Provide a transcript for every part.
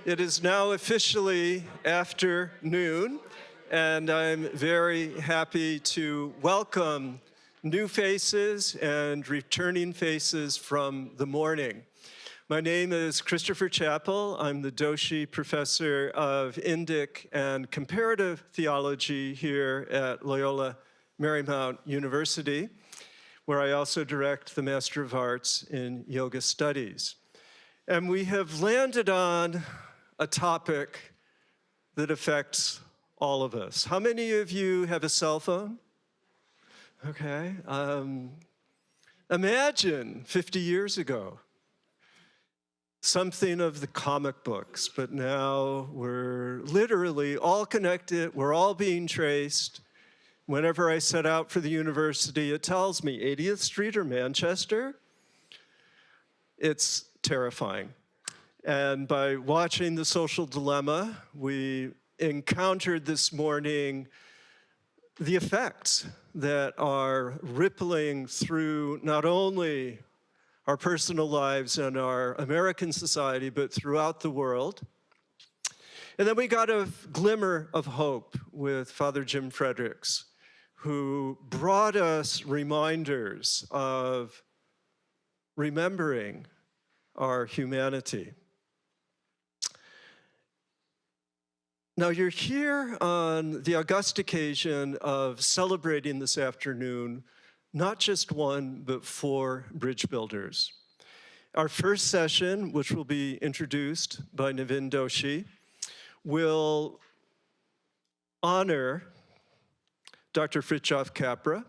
It is now officially afternoon, and I'm very happy to welcome new faces and returning faces from the morning. My name is Christopher Chappell. I'm the Doshi Professor of Indic and Comparative Theology here at Loyola Marymount University, where I also direct the Master of Arts in Yoga Studies. And we have landed on a topic that affects all of us. How many of you have a cell phone? Okay. Imagine 50 years ago, something of the comic books, but now we're literally all connected, we're all being traced. Whenever I set out for the university, it tells me 80th Street or Manchester. It's terrifying. And by watching The Social Dilemma, we encountered this morning the effects that are rippling through not only our personal lives and our American society, but throughout the world. And then we got a glimmer of hope with Father James Fredericks, who brought us reminders of remembering our humanity. Now, you're here on the august occasion of celebrating this afternoon not just one, but 4 bridge builders. Our first session, which will be introduced by Navin Doshi, will honor Dr. Fritjof Capra.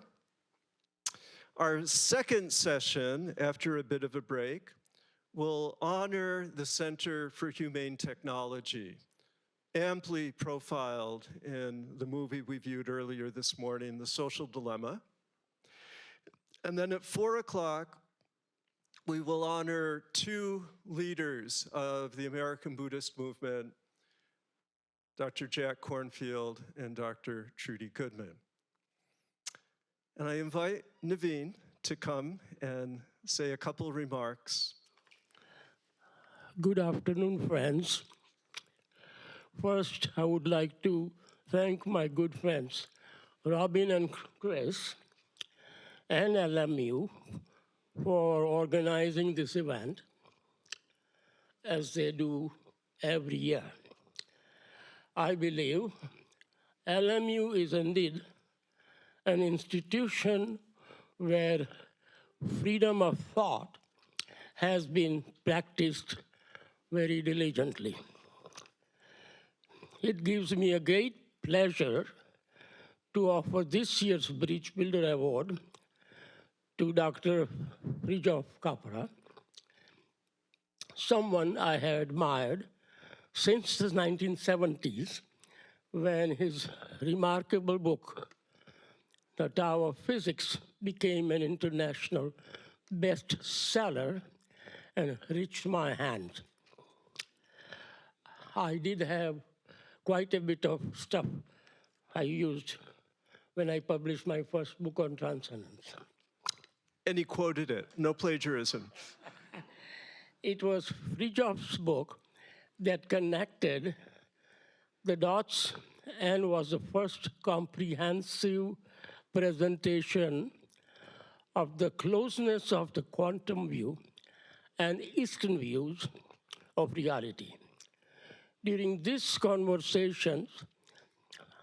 Our second session, after a bit of a break, will honor the Center for Humane Technology, amply profiled in the movie we viewed earlier this morning, The Social Dilemma. And then at 4 o'clock, we will honor 2 leaders of the American Buddhist movement, Dr. Jack Kornfield and Dr. Trudy Goodman. And I invite Navin to come and say a couple remarks. Good afternoon, friends. First, I would like to thank my good friends, Robin and Chris, and LMU for organizing this event, as they do every year. I believe LMU is indeed an institution where freedom of thought has been practiced very diligently. It gives me a great pleasure to offer this year's Bridgebuilder Award to Dr. Fritjof Capra, someone I have admired since the 1970s, when his remarkable book, The Tao of Physics, became an international bestseller and reached my hands. I did have quite a bit of stuff I used when I published my first book on transcendence. And he quoted it, no plagiarism. It was Fritjof's book that connected the dots and was the first comprehensive presentation of the closeness of the quantum view and Eastern views of reality. During these conversations,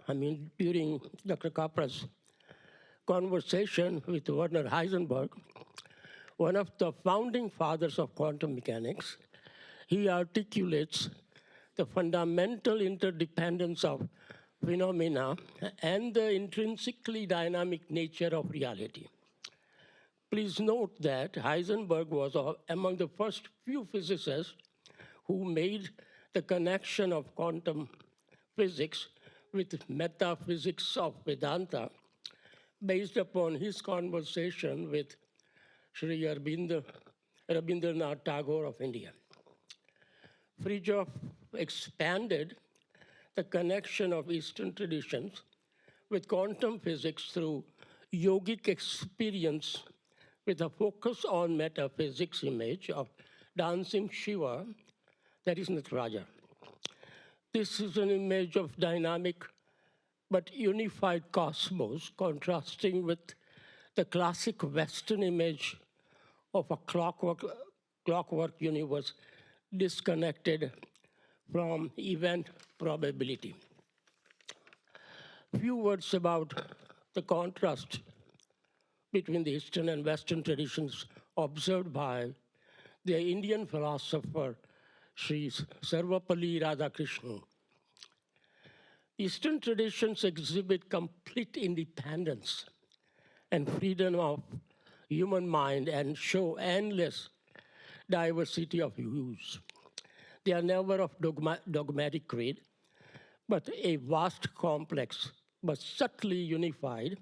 during Dr. Capra's conversation with Werner Heisenberg, one of the founding fathers of quantum mechanics, he articulates the fundamental interdependence of phenomena and the intrinsically dynamic nature of reality. Please note that Heisenberg was among the first few physicists who made the connection of quantum physics with metaphysics of Vedanta, based upon his conversation with Sri Rabindranath Tagore of India. Fritjof expanded the connection of Eastern traditions with quantum physics through yogic experience with a focus on metaphysics image of dancing Shiva, that is Nataraja. This is an image of dynamic but unified cosmos, contrasting with the classic Western image of a clockwork universe disconnected from event probability. Few words about the contrast between the Eastern and Western traditions observed by the Indian philosopher Sri Sarvapalli Radhakrishnan. Eastern traditions exhibit complete independence and freedom of human mind and show endless diversity of views. They are never of dogmatic creed, but a vast, complex, but subtly unified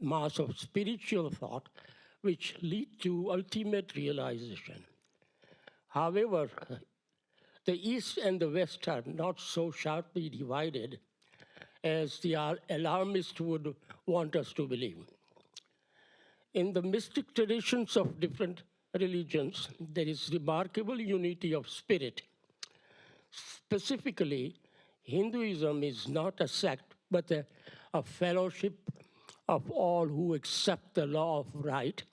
mass of spiritual thought which lead to ultimate realization. However, the East and the West are not so sharply divided as the alarmists would want us to believe. In the mystic traditions of different religions, there is remarkable unity of spirit. Specifically, Hinduism is not a sect, but a fellowship of all who accept the law of right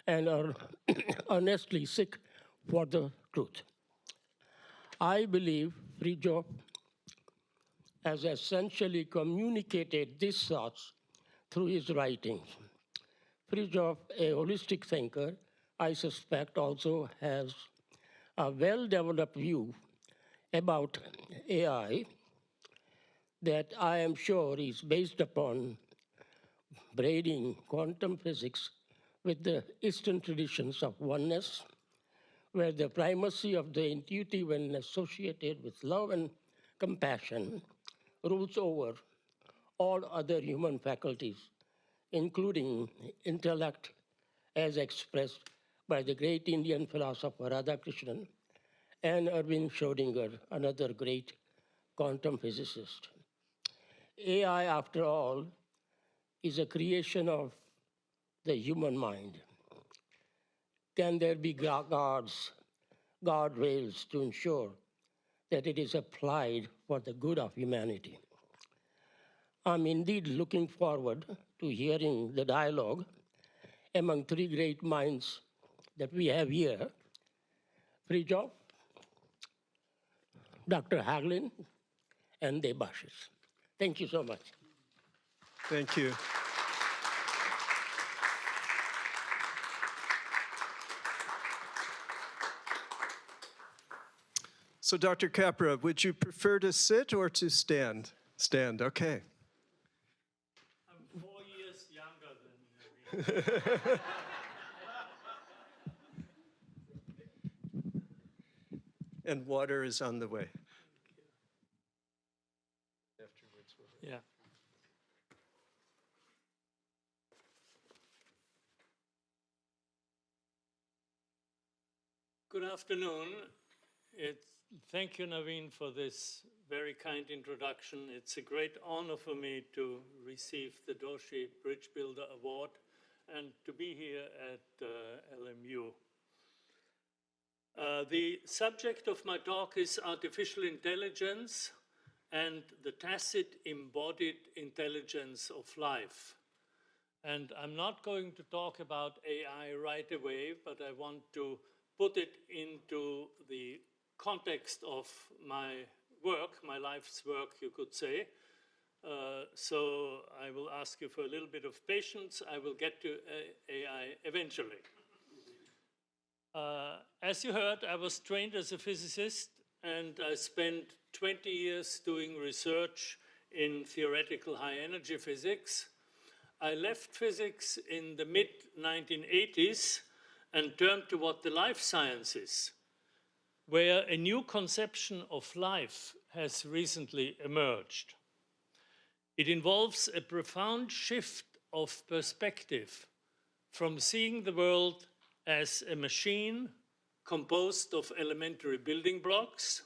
and are earnestly seek for the truth. I believe Fritjof has essentially communicated these thoughts through his writings. Fritjof, a holistic thinker, I suspect also has a well-developed view about AI that I am sure is based upon braiding quantum physics with the Eastern traditions of oneness, where the primacy of the intuitive when associated with love and compassion rules over all other human faculties, including intellect as expressed by the great Indian philosopher Radhakrishnan and Erwin Schrödinger, another great quantum physicist. AI, after all, is a creation of the human mind. Can there be guardrails to ensure that it is applied for the good of humanity? I'm indeed looking forward to hearing the dialogue among three great minds that we have here: Fritjof, Dr. Hagelin, and Debashish. Thank you so much. Thank you. So, Dr. Capra, would you prefer to sit or to stand? Stand, okay. I'm 4 years younger than you. And water is on the way. Yeah. Good afternoon. Thank you, Naveen, for this very kind introduction. It's a great honor for me to receive the Doshi Bridgebuilder Award and to be here at LMU. The subject of my talk is artificial intelligence and the tacit embodied intelligence of life. And I'm not going to talk about AI right away, but I want to put it into the context of my work, my life's work, you could say. So I will ask you for a little bit of patience. I will get to AI eventually. As you heard, I was trained as a physicist, and I spent 20 years doing research in theoretical high-energy physics. I left physics in the mid-1980s and turned toward the life sciences, where a new conception of life has recently emerged. It involves a profound shift of perspective from seeing the world as a machine composed of elementary building blocks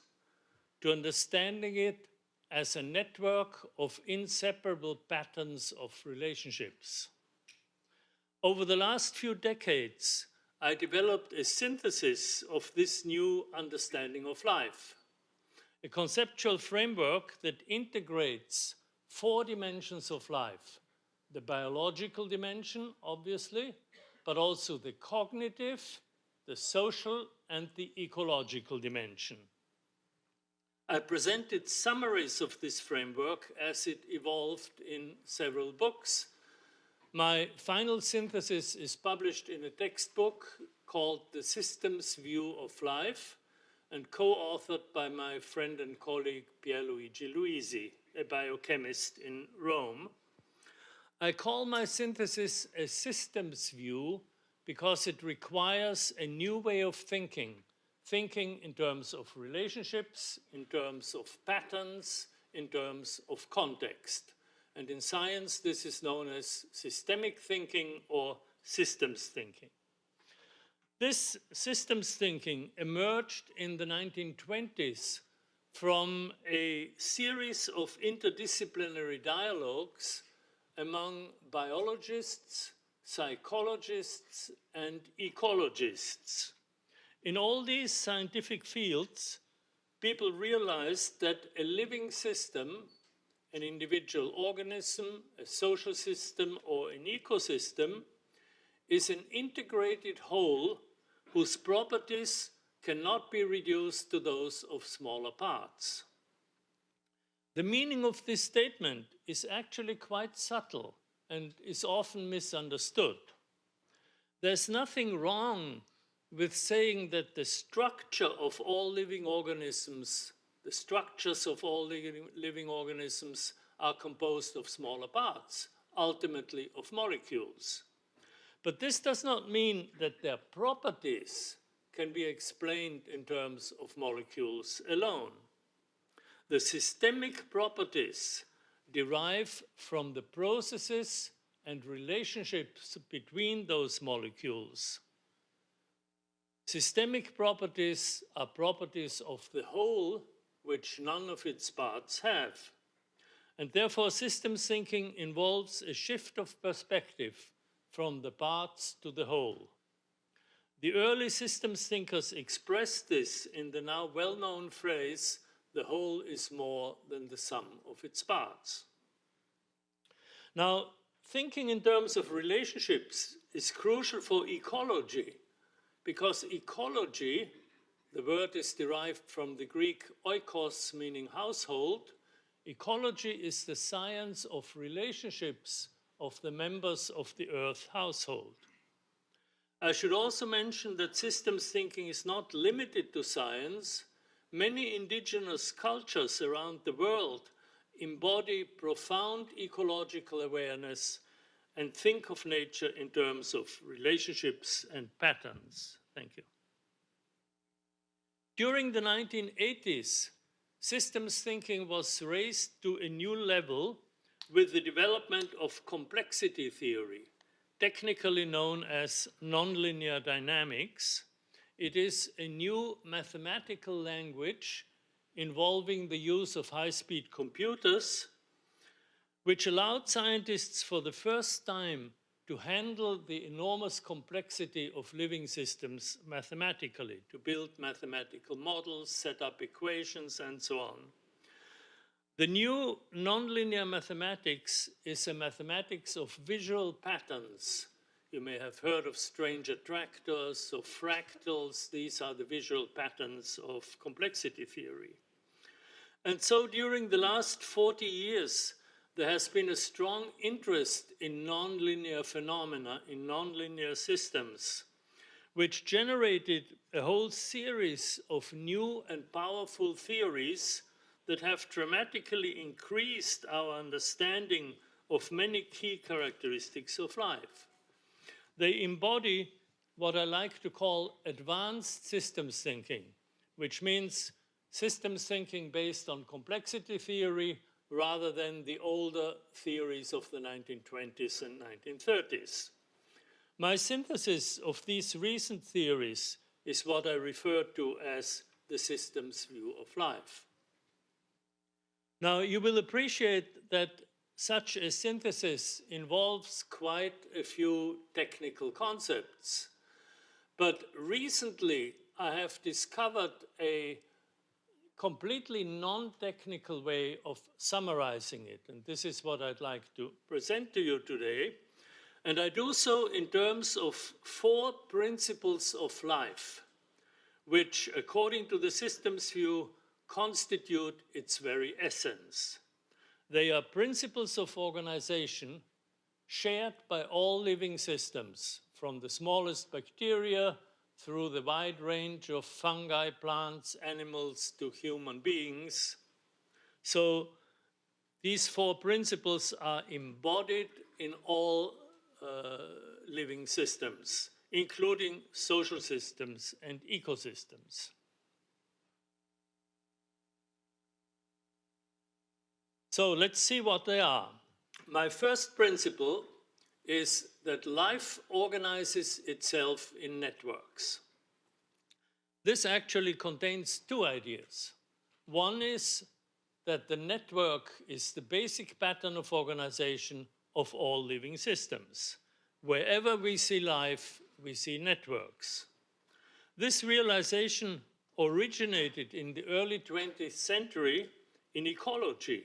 to understanding it as a network of inseparable patterns of relationships. Over the last few decades, I developed a synthesis of this new understanding of life. a conceptual framework that integrates 4 dimensions of life. The biological dimension, obviously, but also the cognitive, the social, and the ecological dimension. I presented summaries of this framework as it evolved in several books. My final synthesis is published in a textbook called The Systems View of Life and co-authored by my friend and colleague Pierluigi Luisi, a biochemist in Rome. I call my synthesis a systems view because it requires a new way of thinking in terms of relationships, in terms of patterns, in terms of context. And in science, this is known as systemic thinking or systems thinking. This systems thinking emerged in the 1920s from a series of interdisciplinary dialogues among biologists, psychologists, and ecologists. In all these scientific fields, people realized that a living system, an individual organism, a social system, or an ecosystem is an integrated whole whose properties cannot be reduced to those of smaller parts. The meaning of this statement is actually quite subtle and is often misunderstood. There's nothing wrong with saying that the structure of all living organisms, the structures of all living organisms are composed of smaller parts, ultimately of molecules. But this does not mean that their properties can be explained in terms of molecules alone. The systemic properties derive from the processes and relationships between those molecules. Systemic properties are properties of the whole, which none of its parts have. And therefore, systems thinking involves a shift of perspective from the parts to the whole. The early systems thinkers expressed this in the now well-known phrase, "The whole is more than the sum of its parts." Now, thinking in terms of relationships is crucial for ecology, because ecology, the word is derived from the Greek oikos, meaning household. Ecology is the science of relationships of the members of the Earth household. I should also mention that systems thinking is not limited to science. Many indigenous cultures around the world embody profound ecological awareness and think of nature in terms of relationships and patterns. Thank you. During the 1980s, systems thinking was raised to a new level with the development of complexity theory, technically known as nonlinear dynamics. It is a new mathematical language involving the use of high-speed computers, which allowed scientists for the first time to handle the enormous complexity of living systems mathematically, to build mathematical models, set up equations, and so on. The new nonlinear mathematics is a mathematics of visual patterns. You may have heard of strange attractors or fractals. These are the visual patterns of complexity theory. And so during the last 40 years, there has been a strong interest in nonlinear phenomena, in nonlinear systems, which generated a whole series of new and powerful theories that have dramatically increased our understanding of many key characteristics of life. They embody what I like to call advanced systems thinking, which means systems thinking based on complexity theory rather than the older theories of the 1920s and 1930s. My synthesis of these recent theories is what I refer to as the systems view of life. Now, you will appreciate that such a synthesis involves quite a few technical concepts. But recently, I have discovered a completely non-technical way of summarizing it. And this is what I'd like to present to you today. And I do so in terms of 4 principles of life, which, according to the systems view, constitute its very essence. They are principles of organization shared by all living systems, from the smallest bacteria through the wide range of fungi, plants, animals, to human beings. So these 4 principles are embodied in all living systems, including social systems and ecosystems. So let's see what they are. My first principle is that life organizes itself in networks. This actually contains 2 ideas. One is that the network is the basic pattern of organization of all living systems. Wherever we see life, we see networks. This realization originated in the early 20th century in ecology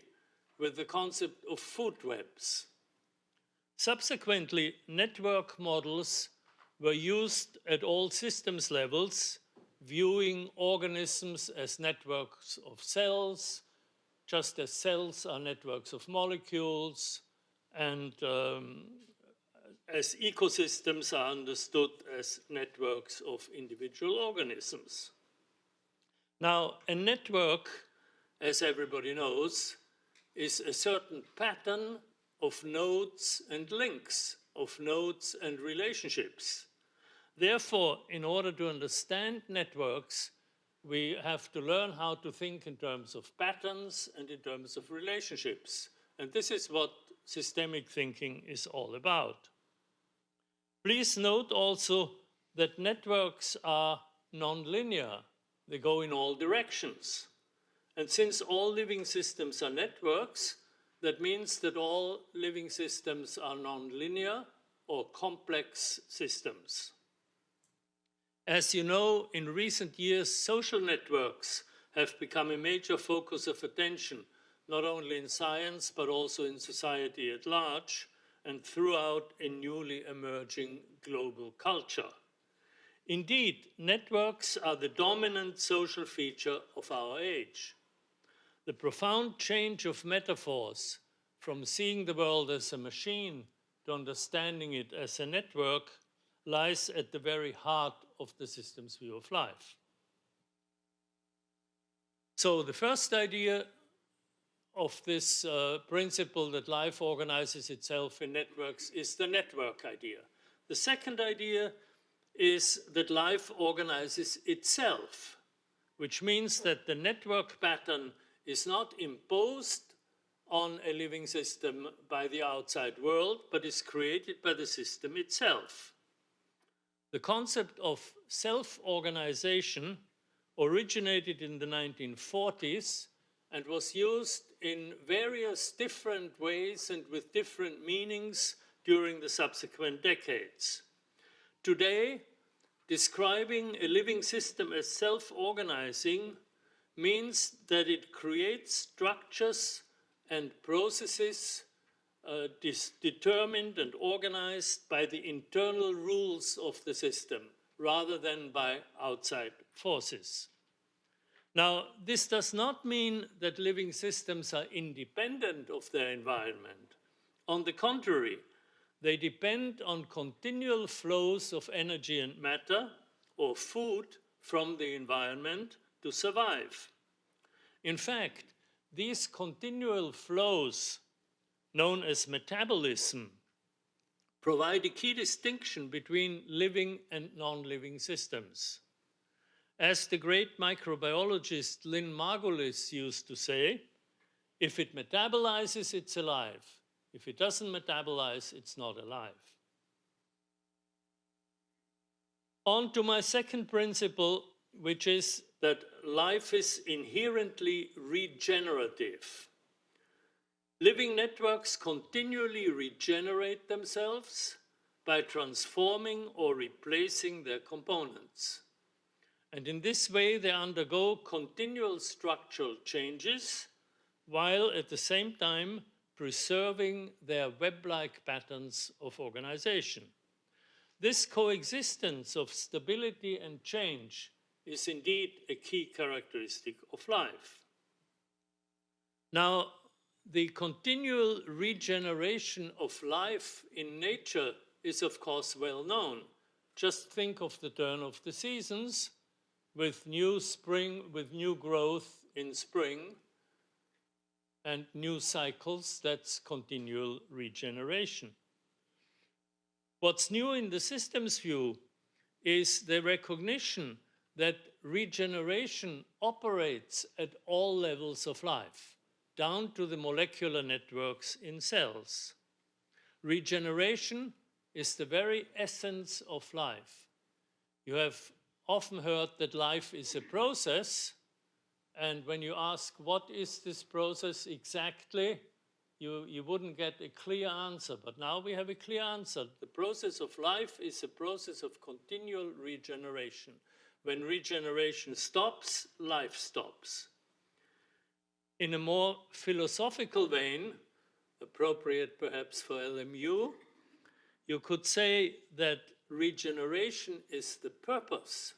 with the concept of food webs. Subsequently, network models were used at all systems levels, viewing organisms as networks of cells, just as cells are networks of molecules, and as ecosystems are understood as networks of individual organisms. Now, a network, as everybody knows, is a certain pattern of nodes and links, of nodes and relationships. Therefore, in order to understand networks, we have to learn how to think in terms of patterns and in terms of relationships. And this is what systemic thinking is all about. Please note also that networks are nonlinear. They go in all directions. And since all living systems are networks, that means that all living systems are nonlinear or complex systems. As you know, in recent years, social networks have become a major focus of attention, not only in science, but also in society at large, and throughout a newly emerging global culture. Indeed, networks are the dominant social feature of our age. The profound change of metaphors from seeing the world as a machine to understanding it as a network lies at the very heart of the system's view of life. So the first idea of this principle that life organizes itself in networks is the network idea. The second idea is that life organizes itself, which means that the network pattern is not imposed on a living system by the outside world, but is created by the system itself. The concept of self-organization originated in the 1940s and was used in various different ways and with different meanings during the subsequent decades. Today, describing a living system as self-organizing means that it creates structures and processes determined and organized by the internal rules of the system rather than by outside forces. Now, this does not mean that living systems are independent of their environment. On the contrary, they depend on continual flows of energy and matter or food from the environment to survive. In fact, these continual flows, known as metabolism, provide a key distinction between living and non-living systems. As the great microbiologist Lynn Margulis used to say, if it metabolizes, it's alive. If it doesn't metabolize, it's not alive. On to my second principle, which is that life is inherently regenerative. Living networks continually regenerate themselves by transforming or replacing their components. And in this way, they undergo continual structural changes, while at the same time preserving their web-like patterns of organization. This coexistence of stability and change is indeed a key characteristic of life. Now, the continual regeneration of life in nature is, of course, well known. Just think of the turn of the seasons with new spring, with new growth in spring, and new cycles. That's continual regeneration. What's new in the systems view is the recognition that regeneration operates at all levels of life, down to the molecular networks in cells. Regeneration is the very essence of life. You have often heard that life is a process, and when you ask what is this process exactly, you wouldn't get a clear answer. But now we have a clear answer. The process of life is a process of continual regeneration. When regeneration stops, life stops. In a more philosophical vein, appropriate perhaps for LMU, you could say that regeneration is the purpose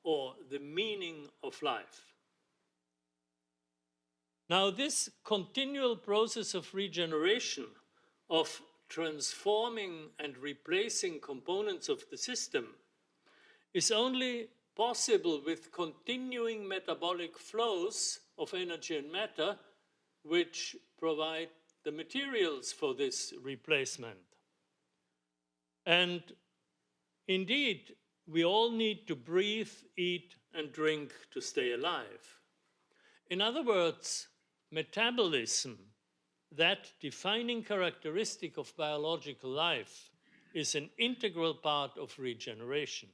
or the meaning of life. Now, this continual process of regeneration, of transforming and replacing components of the system, is only possible with continuing metabolic flows of energy and matter, which provide the materials for this replacement. And indeed, we all need to breathe, eat, and drink to stay alive. In other words, metabolism, that defining characteristic of biological life, is an integral part of regeneration.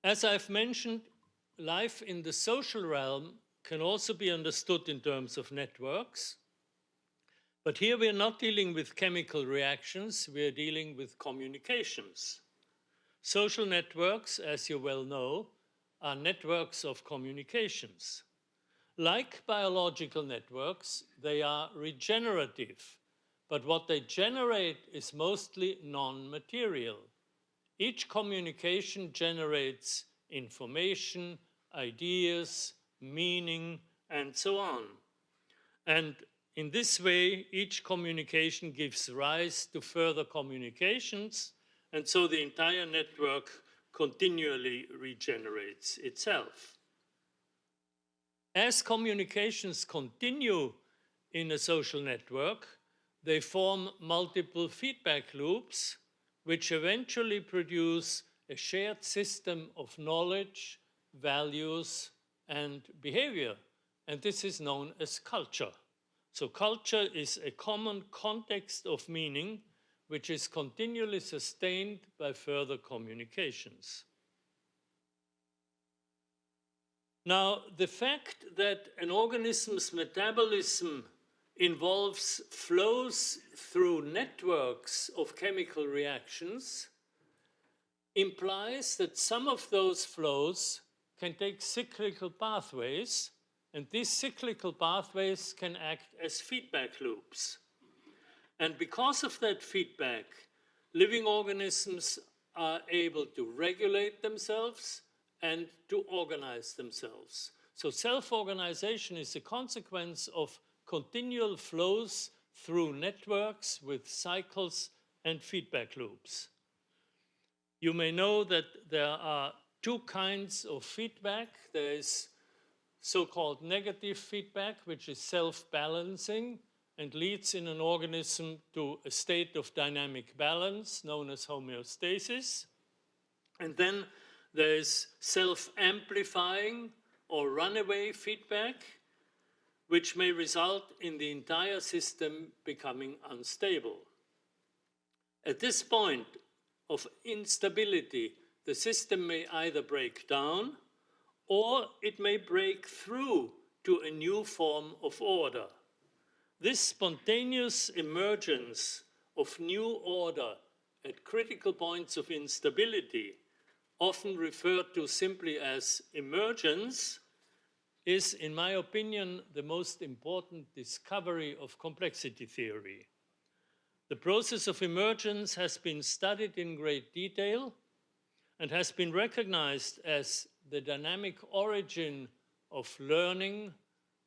As I've mentioned, life in the social realm can also be understood in terms of networks. But here we are not dealing with chemical reactions, we are dealing with communications. Social networks, as you well know, are networks of communications. Like biological networks, they are regenerative, but what they generate is mostly non-material. Each communication generates information, ideas, meaning, and so on. And in this way, each communication gives rise to further communications, and so the entire network continually regenerates itself. As communications continue in a social network, they form multiple feedback loops, which eventually produce a shared system of knowledge, values, and behavior. And this is known as culture. So culture is a common context of meaning which is continually sustained by further communications. Now, the fact that an organism's metabolism involves flows through networks of chemical reactions implies that some of those flows can take cyclical pathways, and these cyclical pathways can act as feedback loops. And because of that feedback, living organisms are able to regulate themselves and to organize themselves. So self-organization is a consequence of continual flows through networks with cycles and feedback loops. You may know that there are two kinds of feedback. There is so-called negative feedback, which is self-balancing and leads in an organism to a state of dynamic balance known as homeostasis. And then there is self-amplifying or runaway feedback, which may result in the entire system becoming unstable. At this point of instability, the system may either break down or it may break through to a new form of order. This spontaneous emergence of new order at critical points of instability, often referred to simply as emergence, is, in my opinion, the most important discovery of complexity theory. The process of emergence has been studied in great detail and has been recognized as the dynamic origin of learning,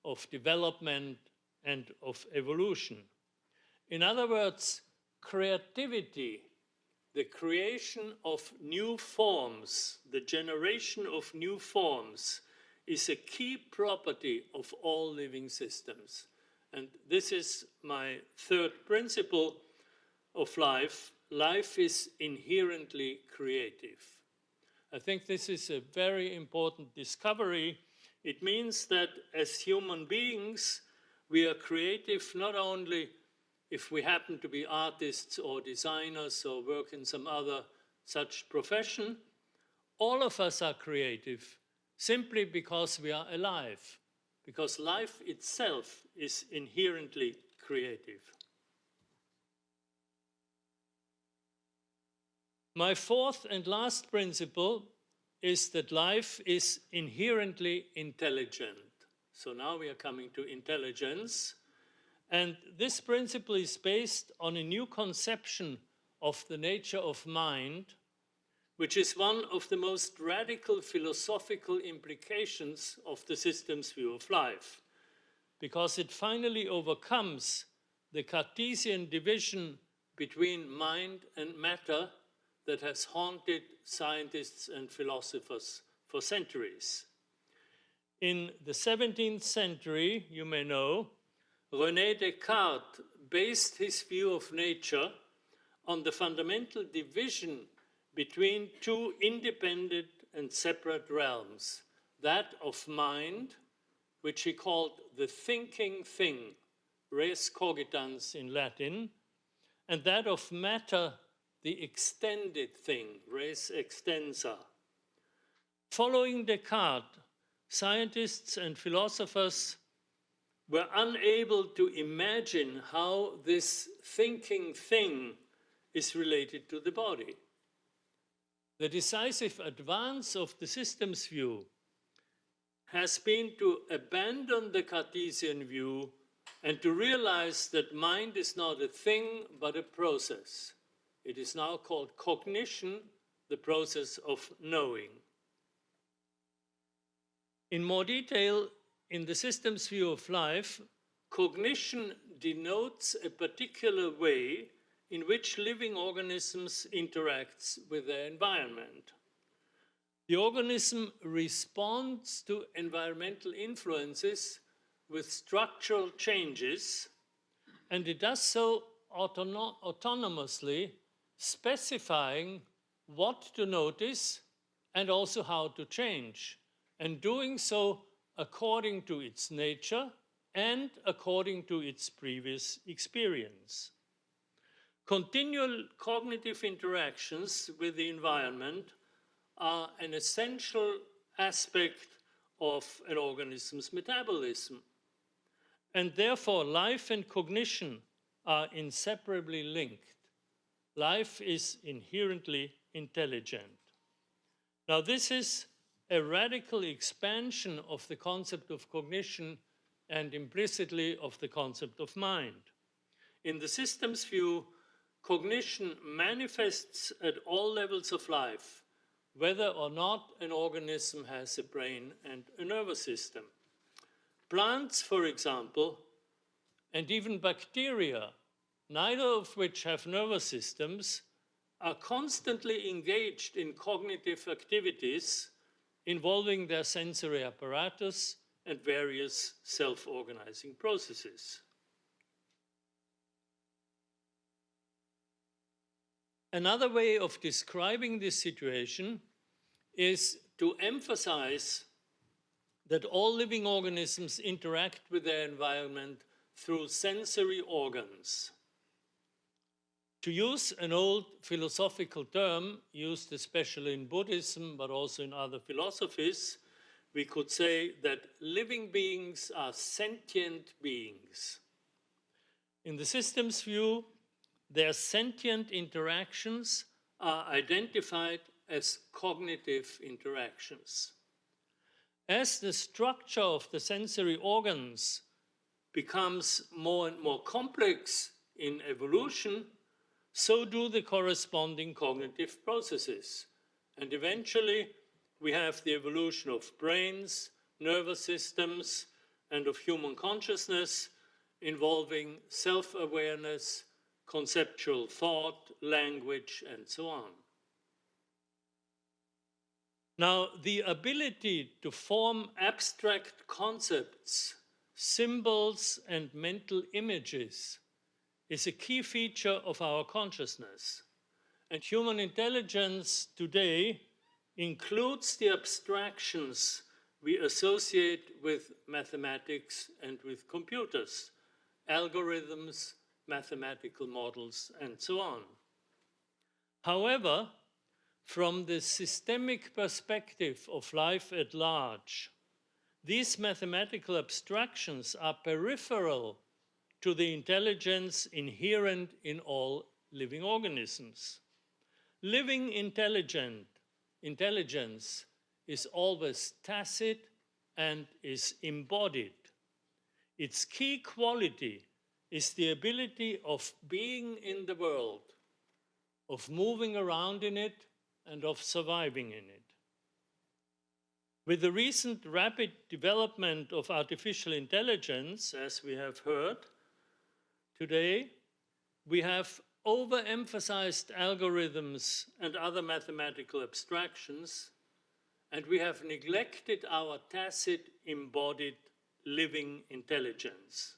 of development, and of evolution. In other words, creativity, the creation of new forms, the generation of new forms, is a key property of all living systems. And this is my third principle of life. Life is inherently creative. I think this is a very important discovery. It means that as human beings, we are creative not only if we happen to be artists or designers or work in some other such profession. All of us are creative simply because we are alive, because life itself is inherently creative. My fourth and last principle is that life is inherently intelligent. So now we are coming to intelligence. And this principle is based on a new conception of the nature of mind, which is one of the most radical philosophical implications of the system's view of life, because it finally overcomes the Cartesian division between mind and matter that has haunted scientists and philosophers for centuries. In the 17th century, you may know, René Descartes based his view of nature on the fundamental division between two independent and separate realms, that of mind, which he called the thinking thing, res cogitans in Latin, and that of matter, the extended thing, res extensa. Following Descartes, scientists and philosophers were unable to imagine how this thinking thing is related to the body. The decisive advance of the systems view has been to abandon the Cartesian view and to realize that mind is not a thing but a process. It is now called cognition, the process of knowing. In more detail, in the systems view of life, cognition denotes a particular way in which living organisms interact with their environment. The organism responds to environmental influences with structural changes, and it does so autonomously, specifying what to notice and also how to change, and doing so according to its nature and according to its previous experience. Continual cognitive interactions with the environment are an essential aspect of an organism's metabolism. And therefore, life and cognition are inseparably linked. Life is inherently intelligent. Now, this is a radical expansion of the concept of cognition and implicitly of the concept of mind. In the systems view, cognition manifests at all levels of life, whether or not an organism has a brain and a nervous system. Plants, for example, and even bacteria, neither of which have nervous systems, are constantly engaged in cognitive activities involving their sensory apparatus and various self-organizing processes. Another way of describing this situation is to emphasize that all living organisms interact with their environment through sensory organs. To use an old philosophical term used especially in Buddhism, but also in other philosophies, we could say that living beings are sentient beings. In the systems view, their sentient interactions are identified as cognitive interactions. As the structure of the sensory organs becomes more and more complex in evolution, so do the corresponding cognitive processes. And eventually, we have the evolution of brains, nervous systems, and of human consciousness involving self-awareness, conceptual thought, language, and so on. Now, the ability to form abstract concepts, symbols, and mental images is a key feature of our consciousness. And human intelligence today includes the abstractions we associate with mathematics and with computers, algorithms, mathematical models, and so on. However, from the systemic perspective of life at large, these mathematical abstractions are peripheral to the intelligence inherent in all living organisms. Living intelligence is always tacit and is embodied. Its key quality is the ability of being in the world, of moving around in it, and of surviving in it. With the recent rapid development of artificial intelligence, as we have heard today, we have overemphasized algorithms and other mathematical abstractions, and we have neglected our tacit, embodied, living intelligence.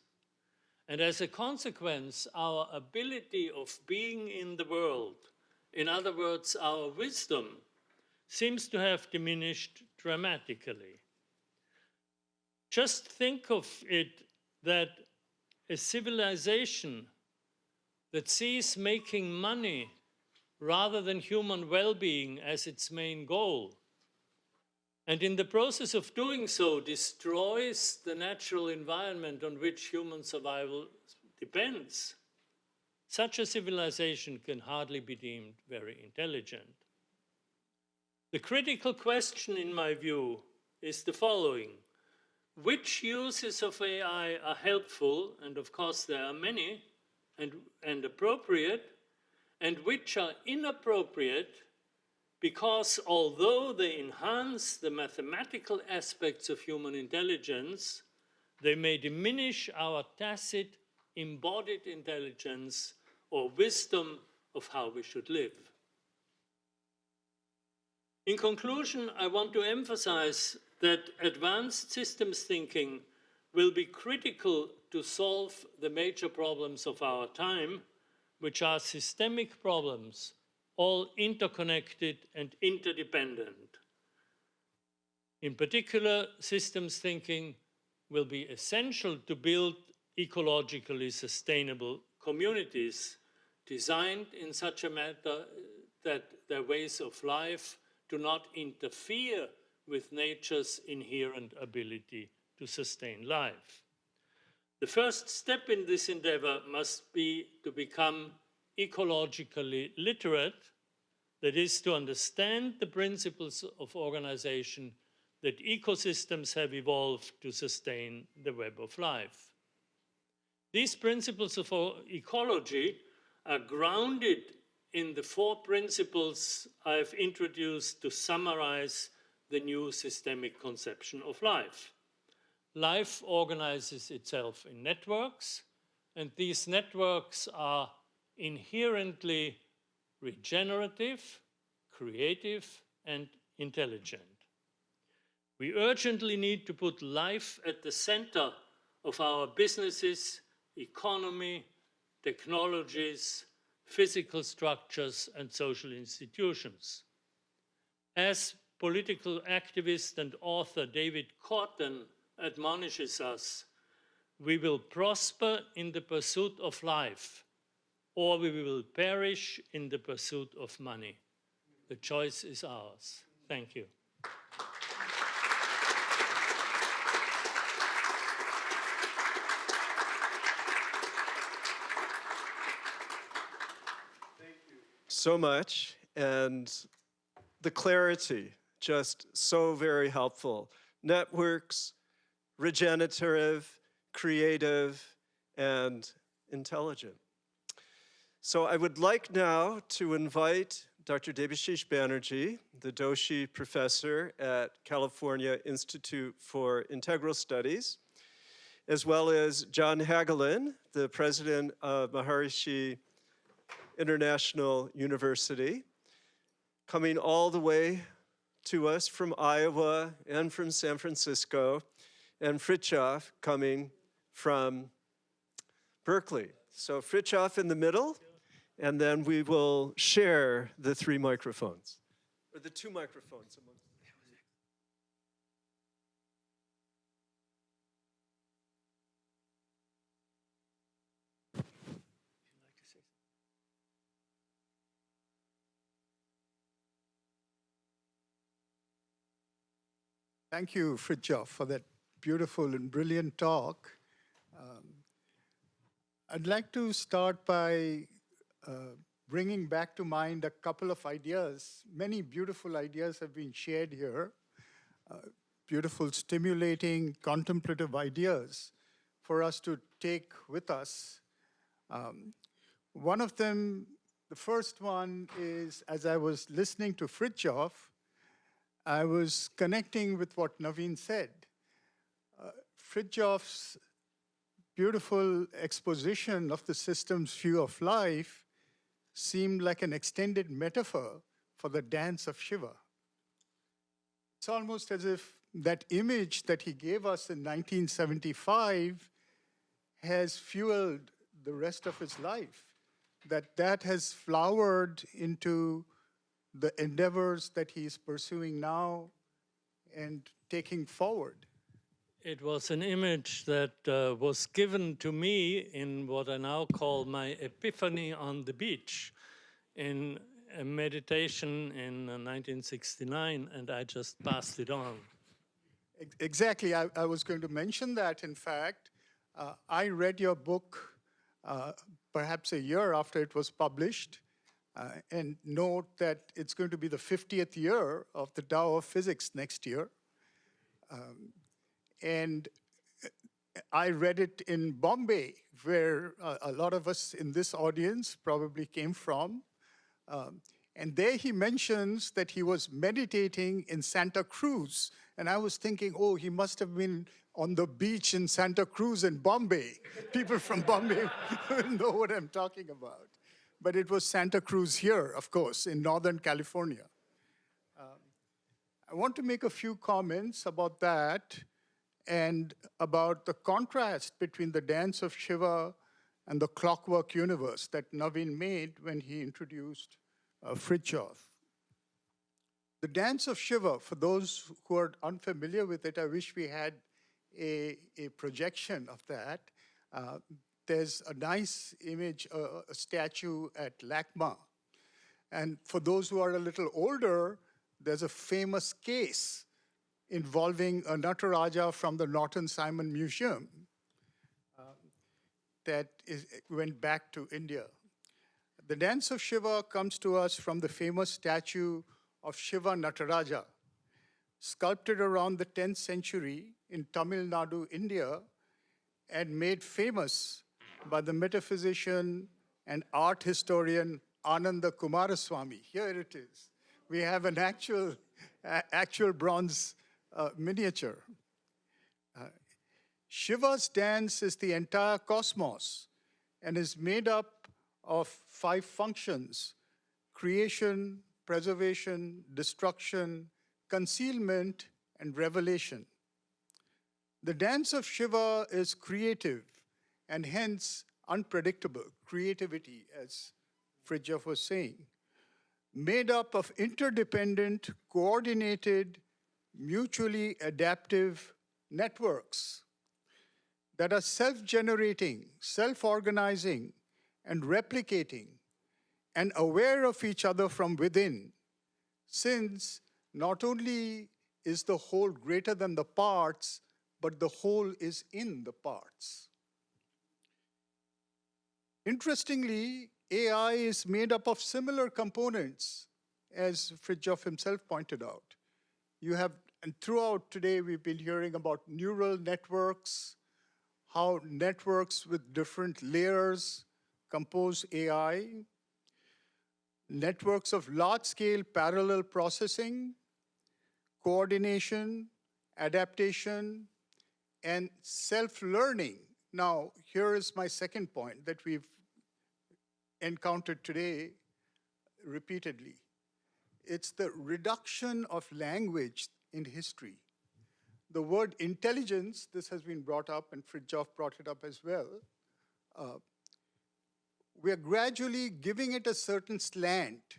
And as a consequence, our ability of being in the world, in other words, our wisdom, seems to have diminished dramatically. Just think of it that a civilization that sees making money rather than human well-being as its main goal, and in the process of doing so destroys the natural environment on which human survival depends, such a civilization can hardly be deemed very intelligent. The critical question, in my view, is the following. Which uses of AI are helpful, and of course there are many, and appropriate, and which are inappropriate because although they enhance the mathematical aspects of human intelligence, they may diminish our tacit, embodied intelligence or wisdom of how we should live. In conclusion, I want to emphasize that advanced systems thinking will be critical to solve the major problems of our time, which are systemic problems, all interconnected and interdependent. In particular, systems thinking will be essential to build ecologically sustainable communities designed in such a manner that their ways of life do not interfere with nature's inherent ability to sustain life. The first step in this endeavor must be to become ecologically literate, that is, to understand the principles of organization that ecosystems have evolved to sustain the web of life. These principles of ecology are grounded in the 4 principles I've introduced to summarize the new systemic conception of life. Life organizes itself in networks, and these networks are inherently regenerative, creative, and intelligent. We urgently need to put life at the center of our businesses, economy, technologies, physical structures, and social institutions. As political activist and author David Corton admonishes us, we will prosper in the pursuit of life, or we will perish in the pursuit of money. The choice is ours. Thank you. so much, and the clarity, just so very helpful. Networks, regenerative, creative, and intelligent. So I would like now to invite Dr. Debashish Banerji, the Doshi professor at California Institute for Integral Studies, as well as John Hagelin, the president of Maharishi International University, coming all the way to us from Iowa and from San Francisco, and Fritjof coming from Berkeley. So Fritjof in the middle, and then we will share the 3 microphones, or the 2 microphones. Thank you, Fritjof, for that beautiful and brilliant talk. I'd like to start by bringing back to mind a couple of ideas. Many beautiful ideas have been shared here, beautiful, stimulating, contemplative ideas for us to take with us. One of them, the first one is, as I was listening to Fritjof, I was connecting with what Naveen said. Fritjof's beautiful exposition of the system's view of life seemed like an extended metaphor for the dance of Shiva. It's almost as if that image that he gave us in 1975 has fueled the rest of his life, that has flowered into the endeavors that he's pursuing now and taking forward. It was an image that was given to me in what I now call my epiphany on the beach in a meditation in 1969, and I just passed it on. Exactly, I was going to mention that, in fact. I read your book perhaps a year after it was published, and note that it's going to be the 50th year of the Tao of Physics next year. And I read it in Bombay, where a lot of us in this audience probably came from. And there he mentions that he was meditating in Santa Cruz. And I was thinking, oh, he must have been on the beach in Santa Cruz in Bombay. People from Bombay will know what I'm talking about. But it was Santa Cruz here, of course, in Northern California. I want to make a few comments about that and about the contrast between the dance of Shiva and the clockwork universe that Naveen made when he introduced Fritjof. The dance of Shiva, for those who are unfamiliar with it, I wish we had a projection of that. There's a nice image, a statue at LACMA. And for those who are a little older, there's a famous case involving a Nataraja from the Norton Simon Museum that went back to India. The dance of Shiva comes to us from the famous statue of Shiva Nataraja, sculpted around the 10th century in Tamil Nadu, India, and made famous by the metaphysician and art historian Ananda Kumaraswamy. Here it is. We have an actual bronze miniature. Shiva's dance is the entire cosmos and is made up of 5 functions: creation, preservation, destruction, concealment, and revelation. The dance of Shiva is creative and hence unpredictable, creativity, as Fritjof was saying, made up of interdependent, coordinated, mutually adaptive networks that are self-generating, self-organizing, and replicating, and aware of each other from within, since not only is the whole greater than the parts, but the whole is in the parts. Interestingly, AI is made up of similar components, as Fritjof himself pointed out. You have, and throughout today, we've been hearing about neural networks, how networks with different layers compose AI, networks of large-scale parallel processing, coordination, adaptation, and self-learning. Now, here is my second point that we've encountered today repeatedly. It's the reduction of language in history. The word intelligence, this has been brought up, and Fritjof brought it up as well. We are gradually giving it a certain slant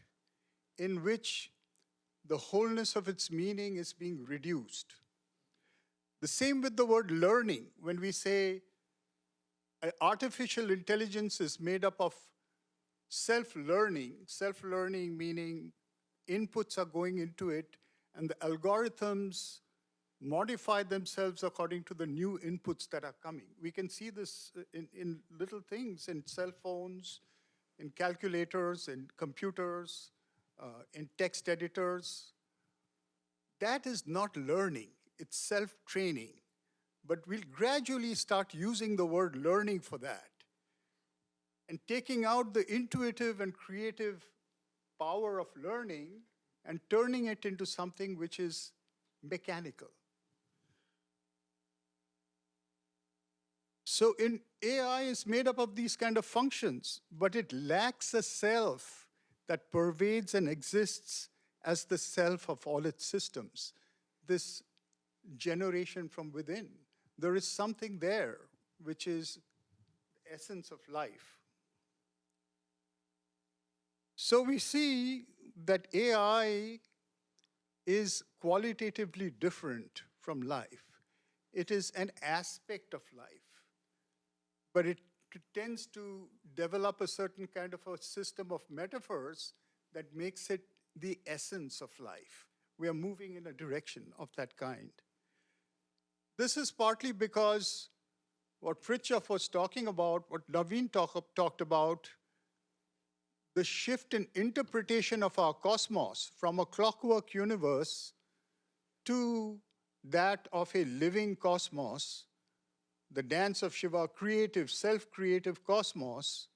in which the wholeness of its meaning is being reduced. The same with the word learning. When we say artificial intelligence is made up of self-learning meaning inputs are going into it, and the algorithms modify themselves according to the new inputs that are coming. We can see this in little things, in cell phones, in calculators, in computers, in text editors. That is not learning, it's self-training. But we'll gradually start using the word learning for that, and taking out the intuitive and creative power of learning and turning it into something which is mechanical. So AI is made up of these kind of functions, but it lacks a self that pervades and exists as the self of all its systems. This generation from within. There is something there which is the essence of life. So we see that AI is qualitatively different from life. It is an aspect of life, but it tends to develop a certain kind of a system of metaphors that makes it the essence of life. We are moving in a direction of that kind. This is partly because what Fritjof was talking about, what Naveen talked about, the shift in interpretation of our cosmos from a clockwork universe to that of a living cosmos, the dance of Shiva, creative, self-creative cosmos,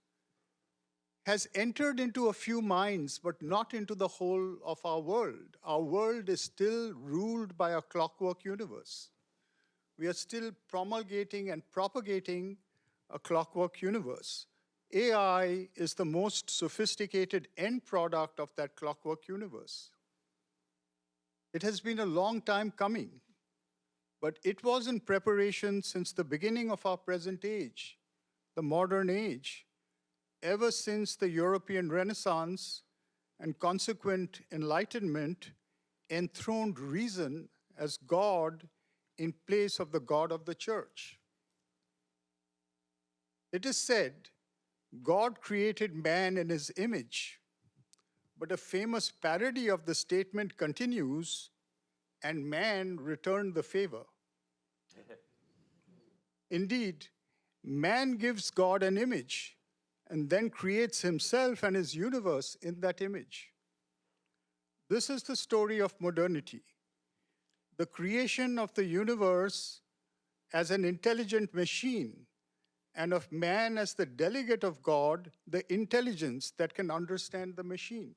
has entered into a few minds, but not into the whole of our world. Our world is still ruled by a clockwork universe. We are still promulgating and propagating a clockwork universe. AI is the most sophisticated end product of that clockwork universe. It has been a long time coming, but it was in preparation since the beginning of our present age, the modern age, ever since the European Renaissance and consequent enlightenment enthroned reason as God in place of the God of the church. It is said, God created man in his image, but a famous parody of the statement continues, and man returned the favor. Indeed, man gives God an image and then creates himself and his universe in that image. This is the story of modernity. The creation of the universe as an intelligent machine, and of man as the delegate of God, the intelligence that can understand the machine.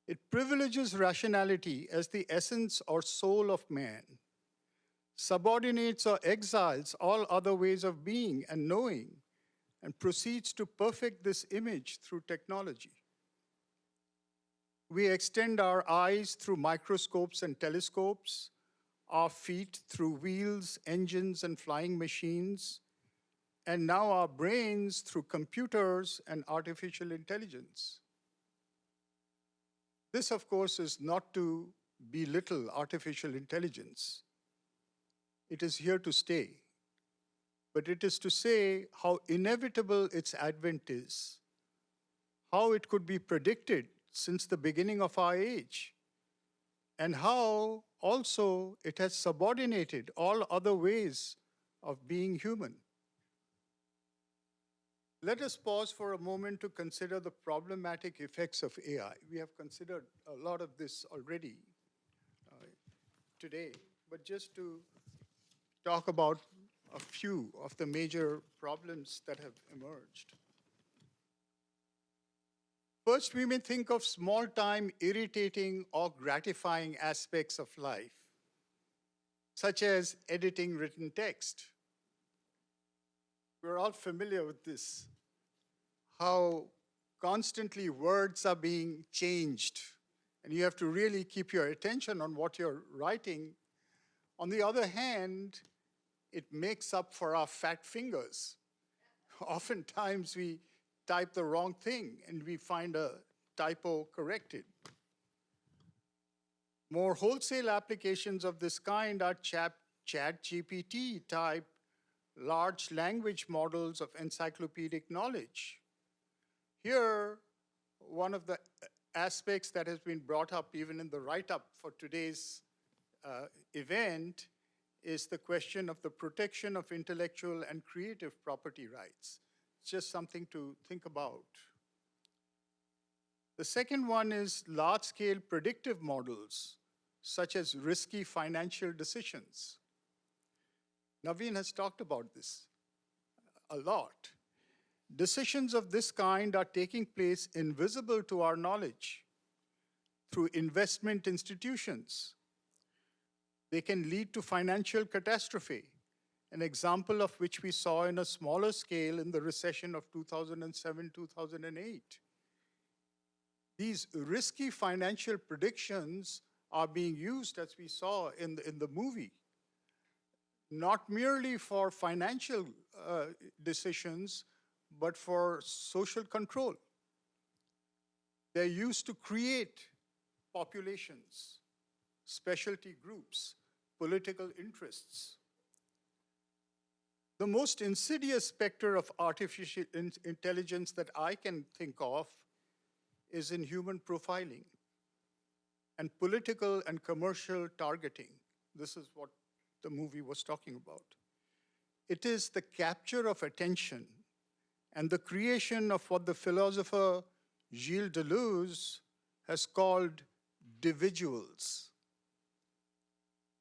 It privileges rationality as the essence or soul of man, subordinates or exiles all other ways of being and knowing, and proceeds to perfect this image through technology. We extend our eyes through microscopes and telescopes, our feet through wheels, engines, and flying machines, and now our brains through computers and artificial intelligence. This, of course, is not to belittle artificial intelligence. It is here to stay. But it is to say how inevitable its advent is, how it could be predicted since the beginning of our age, and how also it has subordinated all other ways of being human. Let us pause for a moment to consider the problematic effects of AI. We have considered a lot of this already today, but just to talk about a few of the major problems that have emerged. First, we may think of small-time, irritating, or gratifying aspects of life, such as editing written text. We're all familiar with this, how constantly words are being changed, and you have to really keep your attention on what you're writing. On the other hand, it makes up for our fat fingers. Oftentimes we type the wrong thing and we find a typo corrected. More wholesale applications of this kind are ChatGPT type large language models of encyclopedic knowledge. Here, one of the aspects that has been brought up even in the write-up for today's event is the question of the protection of intellectual and creative property rights. It's just something to think about. The second one is large-scale predictive models, such as risky financial decisions. Naveen has talked about this a lot. Decisions of this kind are taking place invisible to our knowledge through investment institutions. They can lead to financial catastrophe, an example of which we saw in a smaller scale in the recession of 2007-2008. These risky financial predictions are being used, as we saw in the movie, not merely for financial decisions, but for social control. They're used to create populations, specialty groups, political interests. The most insidious specter of artificial intelligence that I can think of is in human profiling and political and commercial targeting. This is what the movie was talking about. It is the capture of attention and the creation of what the philosopher Gilles Deleuze has called dividuals.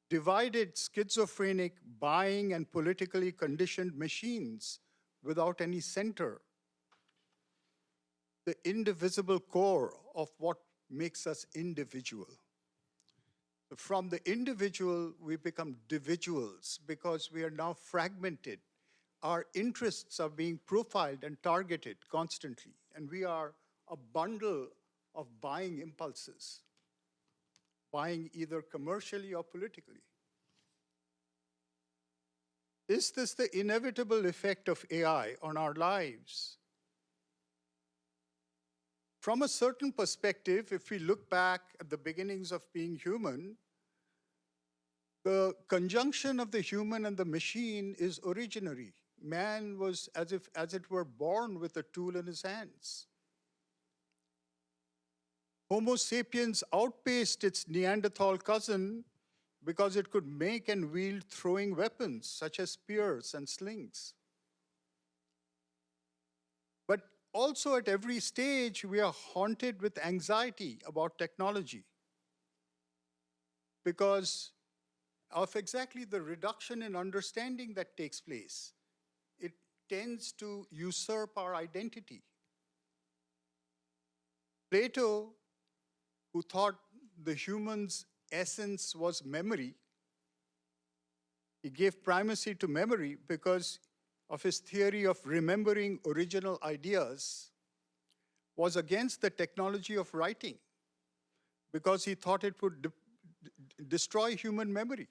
Divided, schizophrenic, buying and politically conditioned machines without any center. The indivisible core of what makes us individual. From the individual, we become dividuals because we are now fragmented. Our interests are being profiled and targeted constantly, and we are a bundle of buying impulses, buying either commercially or politically. Is this the inevitable effect of AI on our lives? From a certain perspective, if we look back at the beginnings of being human, the conjunction of the human and the machine is originary. Man was as it were born with a tool in his hands. Homo sapiens outpaced its Neanderthal cousin because it could make and wield throwing weapons such as spears and slings. But also at every stage, we are haunted with anxiety about technology because of exactly the reduction in understanding that takes place. It tends to usurp our identity. Plato, who thought the human's essence was memory, he gave primacy to memory because of his theory of remembering original ideas, was against the technology of writing because he thought it would destroy human memory.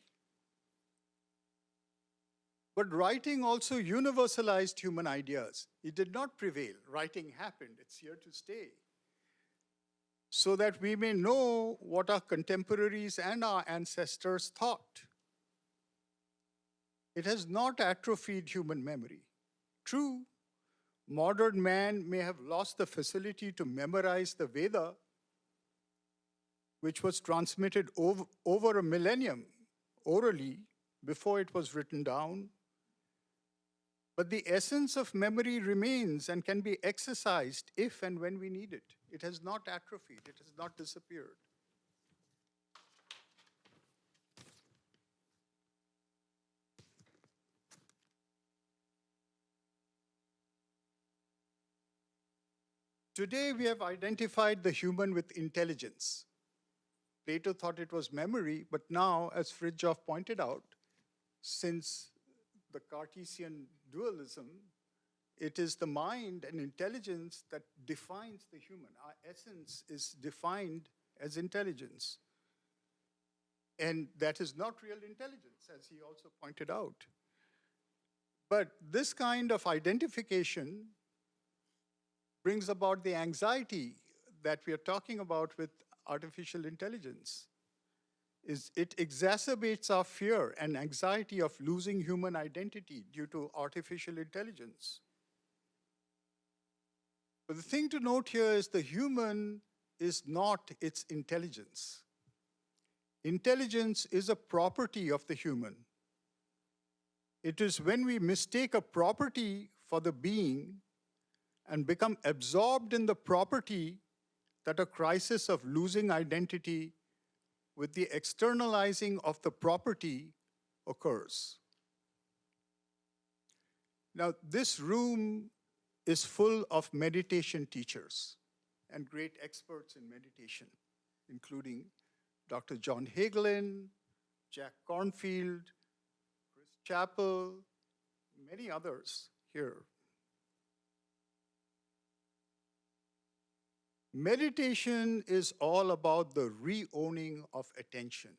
But writing also universalized human ideas. It did not prevail. Writing happened. It's here to stay. So that we may know what our contemporaries and our ancestors thought. It has not atrophied human memory. True, modern man may have lost the facility to memorize the Veda, which was transmitted over a millennium orally before it was written down. But the essence of memory remains and can be exercised if and when we need it. It has not atrophied, it has not disappeared. Today, we have identified the human with intelligence. Plato thought it was memory, but now, as Fritjof pointed out, since the Cartesian dualism, it is the mind and intelligence that defines the human. Our essence is defined as intelligence. And that is not real intelligence, as he also pointed out. But this kind of identification brings about the anxiety that we are talking about with artificial intelligence. It exacerbates our fear and anxiety of losing human identity due to artificial intelligence. But the thing to note here is the human is not its intelligence. Intelligence is a property of the human. It is when we mistake a property for the being and become absorbed in the property that a crisis of losing identity with the externalizing of the property occurs. Now, this room is full of meditation teachers and great experts in meditation, including Dr. John Hagelin, Jack Kornfield, Chris Chappell, many others here. Meditation is all about the re-owning of attention.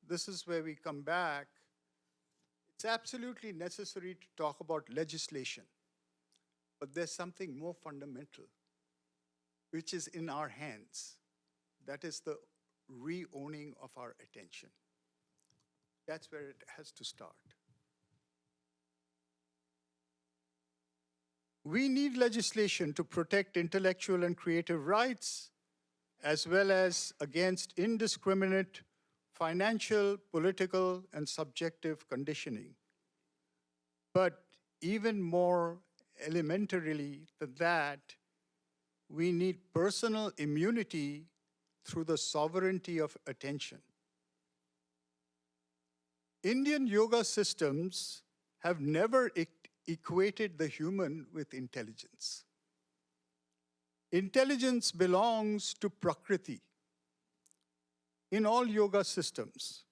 This is where we come back. It's absolutely necessary to talk about legislation, but there's something more fundamental, which is in our hands. That is the re-owning of our attention. That's where it has to start. We need legislation to protect intellectual and creative rights, as well as against indiscriminate financial, political, and subjective conditioning. But even more elementarily than that, we need personal immunity through the sovereignty of attention. Indian yoga systems have never equated the human with intelligence. Intelligence belongs to Prakriti in all yoga systems,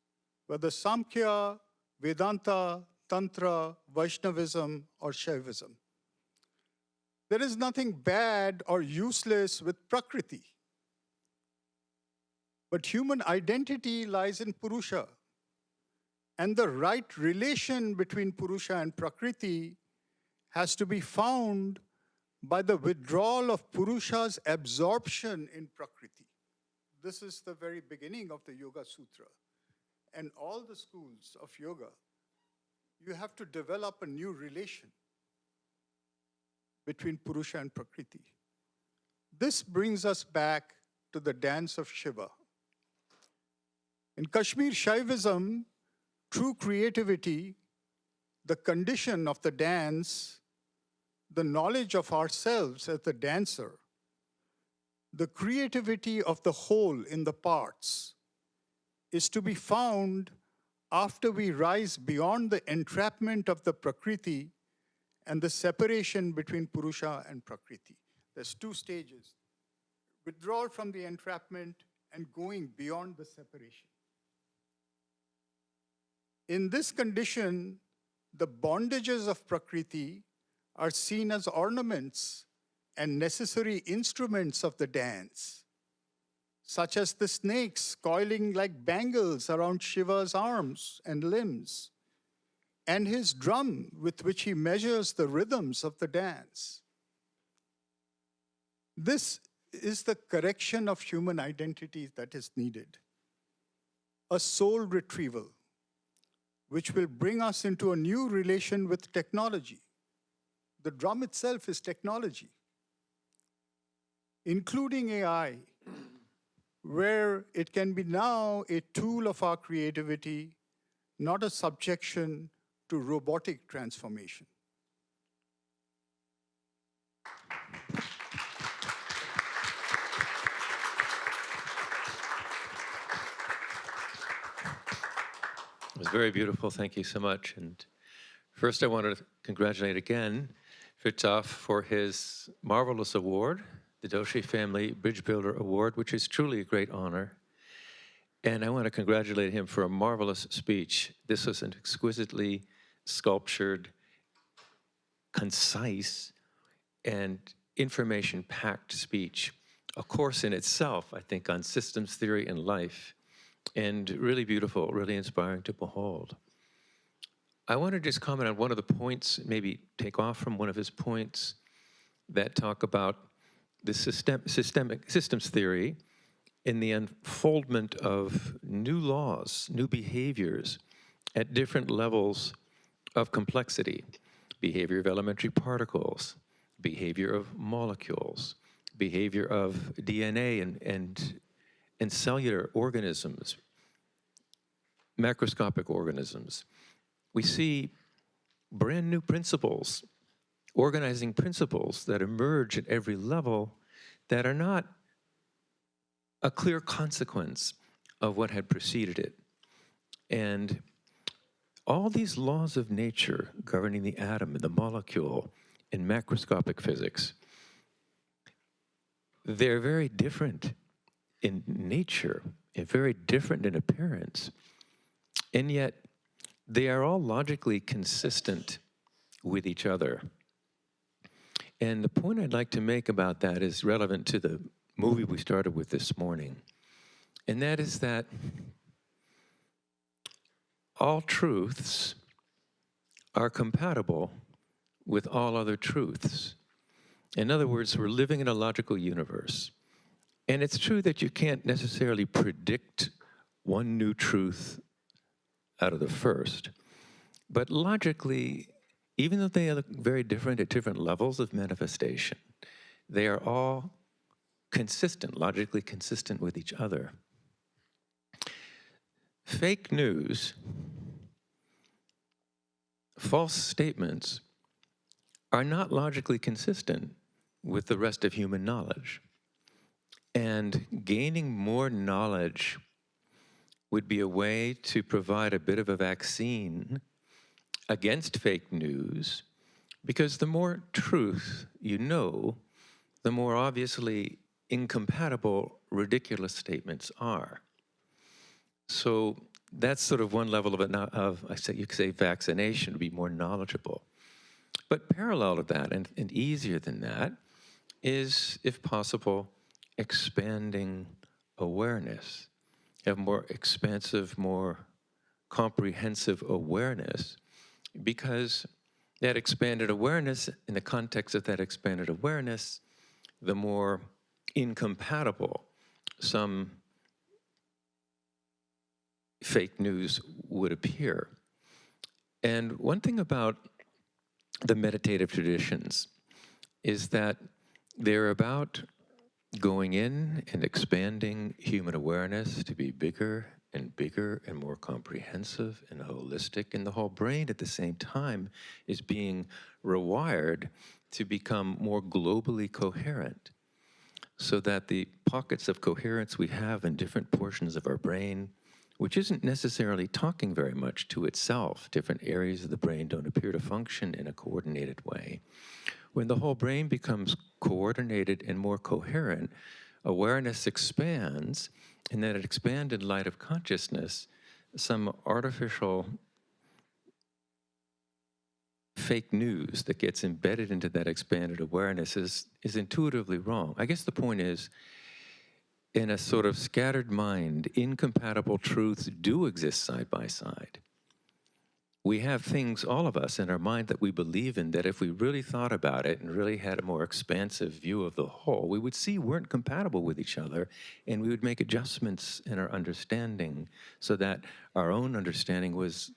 whether Samkhya, Vedanta, Tantra, Vaishnavism, or Shaivism. There is nothing bad or useless with Prakriti. But human identity lies in Purusha, and the right relation between Purusha and Prakriti has to be found by the withdrawal of Purusha's absorption in Prakriti. This is the very beginning of the Yoga Sutra. And all the schools of yoga, you have to develop a new relation between Purusha and Prakriti. This brings us back to the dance of Shiva. In Kashmir Shaivism, true creativity, the condition of the dance, the knowledge of ourselves as the dancer, the creativity of the whole in the parts, is to be found after we rise beyond the entrapment of the Prakriti and the separation between Purusha and Prakriti. There's two stages: withdrawal from the entrapment and going beyond the separation. In this condition, the bondages of Prakriti are seen as ornaments and necessary instruments of the dance, such as the snakes coiling like bangles around Shiva's arms and limbs, and his drum with which he measures the rhythms of the dance. This is the correction of human identity that is needed, a soul retrieval, which will bring us into a new relation with technology. The drum itself is technology, including AI, where it can be now a tool of our creativity, not a subjection to robotic transformation. was very beautiful. Thank you so much. And first, I want to congratulate again Fritjof for his marvelous award, the Doshi Family Bridgebuilder Award, which is truly a great honor. And I want to congratulate him for a marvelous speech. This was an exquisitely sculptured, concise, and information-packed speech. A course in itself, I think, on systems theory and life, and really beautiful, really inspiring to behold. I want to just comment on one of the points, maybe take off from one of his points that talk about the systems theory in the unfoldment of new laws, new behaviors at different levels of complexity. Behavior of elementary particles, behavior of molecules, behavior of DNA and cellular organisms, macroscopic organisms. We see brand new principles, organizing principles that emerge at every level that are not a clear consequence of what had preceded it. And all these laws of nature governing the atom and the molecule in macroscopic physics, they're very different in nature, and very different in appearance, and yet they are all logically consistent with each other. And the point I'd like to make about that is relevant to the movie we started with this morning, and that is that all truths are compatible with all other truths. In other words, we're living in a logical universe. And it's true that you can't necessarily predict one new truth out of the first. But logically, even though they are very different at different levels of manifestation, they are all consistent, logically consistent with each other. Fake news, false statements, are not logically consistent with the rest of human knowledge. And gaining more knowledge would be a way to provide a bit of a vaccine against fake news, because the more truth you know, the more obviously incompatible ridiculous statements are. So that's sort of one level you could say vaccination, to be more knowledgeable. But parallel to that, and easier than that, is, if possible, expanding awareness, have more expansive, more comprehensive awareness, because that expanded awareness, in the context of that expanded awareness, the more incompatible some fake news would appear. And one thing about the meditative traditions is that they're about going in and expanding human awareness to be bigger and more comprehensive and holistic, and the whole brain at the same time is being rewired to become more globally coherent, so that the pockets of coherence we have in different portions of our brain, which isn't necessarily talking very much to itself, different areas of the brain don't appear to function in a coordinated way. When the whole brain becomes coordinated and more coherent, awareness expands, and that it expanded light of consciousness, some artificial fake news that gets embedded into that expanded awareness is intuitively wrong. I guess the point is, in a sort of scattered mind, incompatible truths do exist side by side. We have things, all of us, in our mind that we believe in, that if we really thought about it and really had a more expansive view of the whole, we would see weren't compatible with each other, and we would make adjustments in our understanding so that our own understanding was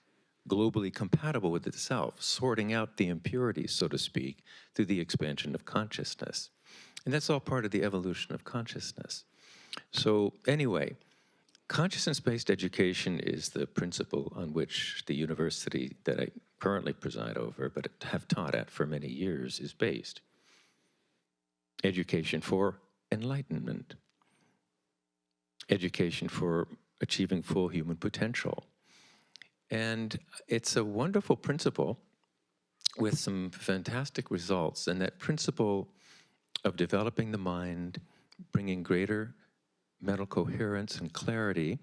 globally compatible with itself, sorting out the impurities, so to speak, through the expansion of consciousness. And that's all part of the evolution of consciousness. So anyway, consciousness-based education is the principle on which the university that I currently preside over, but have taught at for many years, is based. Education for enlightenment. Education for achieving full human potential. And it's a wonderful principle with some fantastic results. And that principle of developing the mind, bringing greater mental coherence and clarity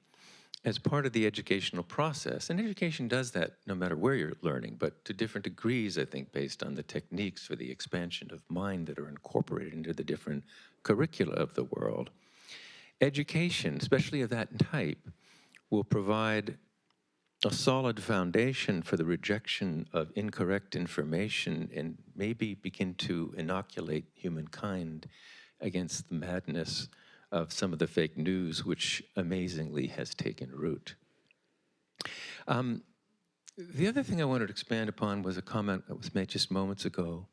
as part of the educational process. And education does that no matter where you're learning, but to different degrees, I think, based on the techniques for the expansion of mind that are incorporated into the different curricula of the world. Education, especially of that type, will provide a solid foundation for the rejection of incorrect information and maybe begin to inoculate humankind against the madness of some of the fake news, which amazingly has taken root. The other thing I wanted to expand upon was a comment that was made just moments ago.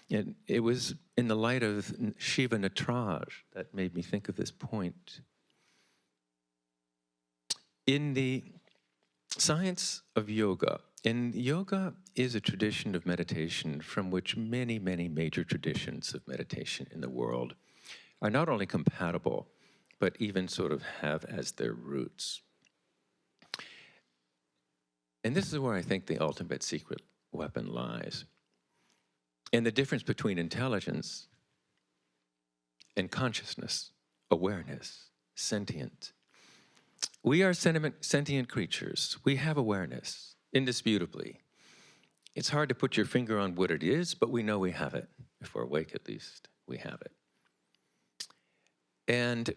And it was in the light of Shiva Nataraj that made me think of this point. In the science of yoga, and yoga is a tradition of meditation from which many, many major traditions of meditation in the world are not only compatible, but even sort of have as their roots. And this is where I think the ultimate secret weapon lies. And the difference between intelligence and consciousness, awareness, sentient. We are sentient creatures. We have awareness, indisputably. It's hard to put your finger on what it is, but we know we have it. If we're awake, at least, we have it. And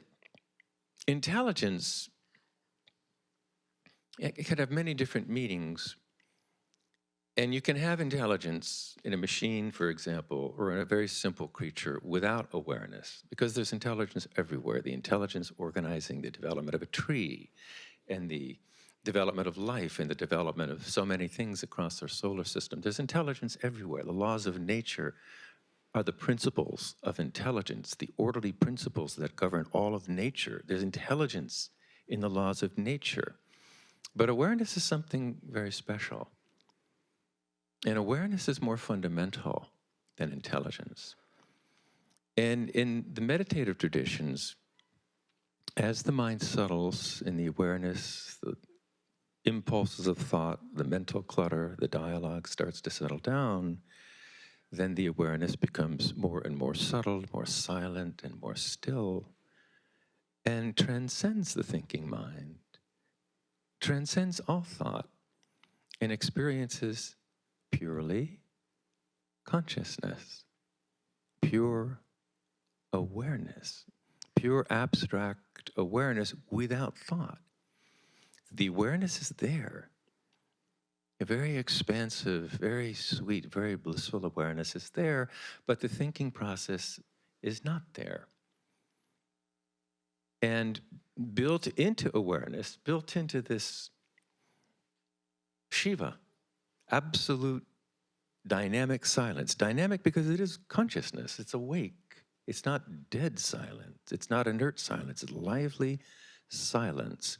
intelligence, it could have many different meanings. And you can have intelligence in a machine, for example, or in a very simple creature without awareness, because there's intelligence everywhere. The intelligence organizing the development of a tree and the development of life and the development of so many things across our solar system. There's intelligence everywhere. The laws of nature are the principles of intelligence, the orderly principles that govern all of nature. There's intelligence in the laws of nature. But awareness is something very special. And awareness is more fundamental than intelligence. And in the meditative traditions, as the mind settles in the awareness, the impulses of thought, the mental clutter, the dialogue starts to settle down, then the awareness becomes more and more subtle, more silent, and more still, and transcends the thinking mind, transcends all thought, and experiences purely consciousness, pure awareness, pure abstract awareness without thought. The awareness is there. A very expansive, very sweet, very blissful awareness is there, but the thinking process is not there. And built into awareness, built into this Shiva, absolute dynamic silence. Dynamic because it is consciousness, it's awake. It's not dead silence, it's not inert silence, it's lively silence.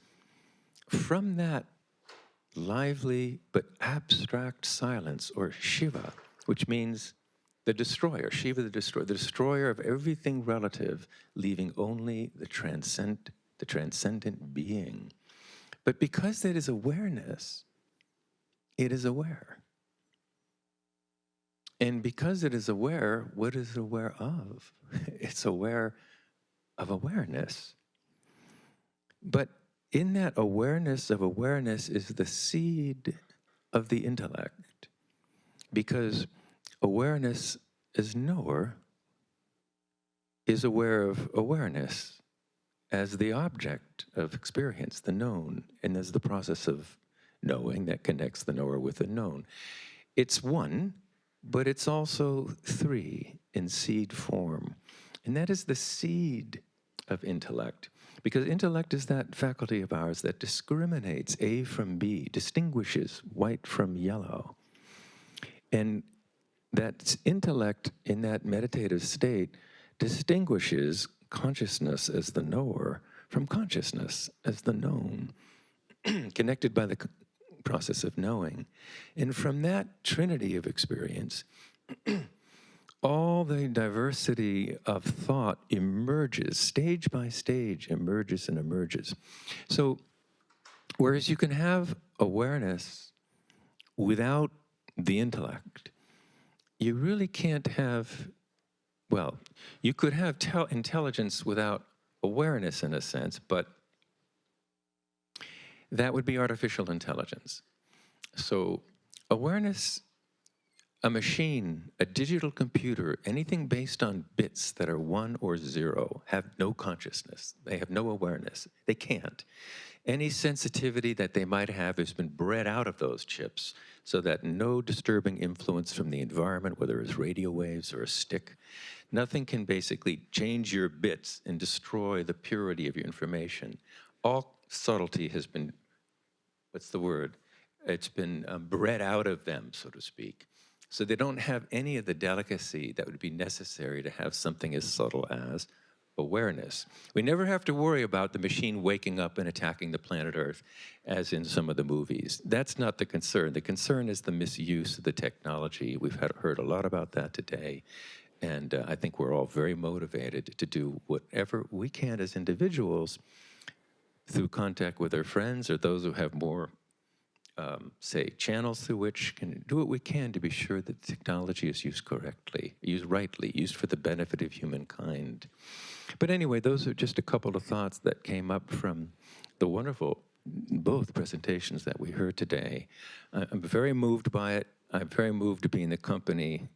From that lively but abstract silence, or Shiva, which means the destroyer, Shiva the destroyer of everything relative, leaving only the transcendent being. But because that is awareness, it is aware. And because it is aware, what is it aware of? It's aware of awareness. But in that awareness of awareness is the seed of the intellect. Because awareness as knower is aware of awareness as the object of experience, the known, and as the process of knowing that connects the knower with the known. It's one, but it's also three in seed form. And that is the seed of intellect. Because intellect is that faculty of ours that discriminates A from B, distinguishes white from yellow. And that intellect in that meditative state distinguishes consciousness as the knower from consciousness as the known, connected by the process of knowing. And from that trinity of experience, all the diversity of thought emerges, stage by stage, emerges and emerges. So, whereas you can have awareness without the intellect, you really can't have, well, you could have intelligence without awareness in a sense, but that would be artificial intelligence. So awareness, a machine, a digital computer, anything based on bits that are 1 or 0 have no consciousness. They have no awareness. They can't. Any sensitivity that they might have has been bred out of those chips so that no disturbing influence from the environment, whether it's radio waves or a stick, nothing can basically change your bits and destroy the purity of your information. All subtlety has been, what's the word? It's been bred out of them, so to speak. So they don't have any of the delicacy that would be necessary to have something as subtle as awareness. We never have to worry about the machine waking up and attacking the planet Earth, as in some of the movies. That's not the concern. The concern is the misuse of the technology. We've heard a lot about that today. And I think we're all very motivated to do whatever we can as individuals through contact with our friends or those who have more say, channels through which can do what we can to be sure that technology is used correctly, used rightly, used for the benefit of humankind. But anyway, those are just a couple of thoughts that came up from the wonderful, both presentations that we heard today. I'm very moved by it. I'm very moved to be in the company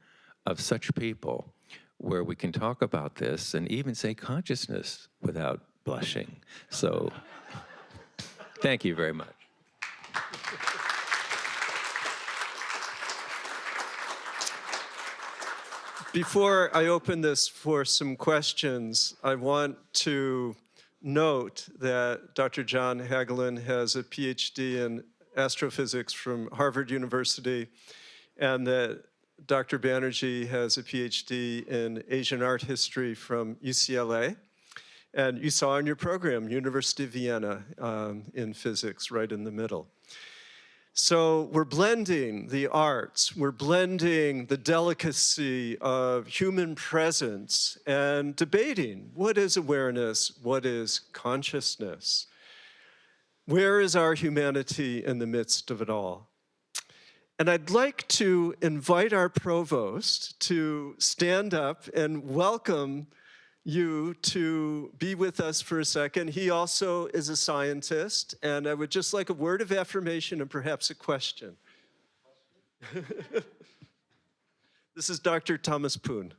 of such people where we can talk about this and even say consciousness without blushing. So, thank you very much. Before I open this for some questions, I want to note that Dr. John Hagelin has a Ph.D. in astrophysics from Harvard University, and that Dr. Banerji has a Ph.D. in Asian art history from UCLA. And you saw in your program, University of Vienna in physics, right in the middle. So we're blending the arts, we're blending the delicacy of human presence and debating what is awareness, what is consciousness. Where is our humanity in the midst of it all? And I'd like to invite our provost to stand up and welcome you to be with us for a second. He also is a scientist, and I would just like a word of affirmation and perhaps a question. This is Dr. Thomas Poon.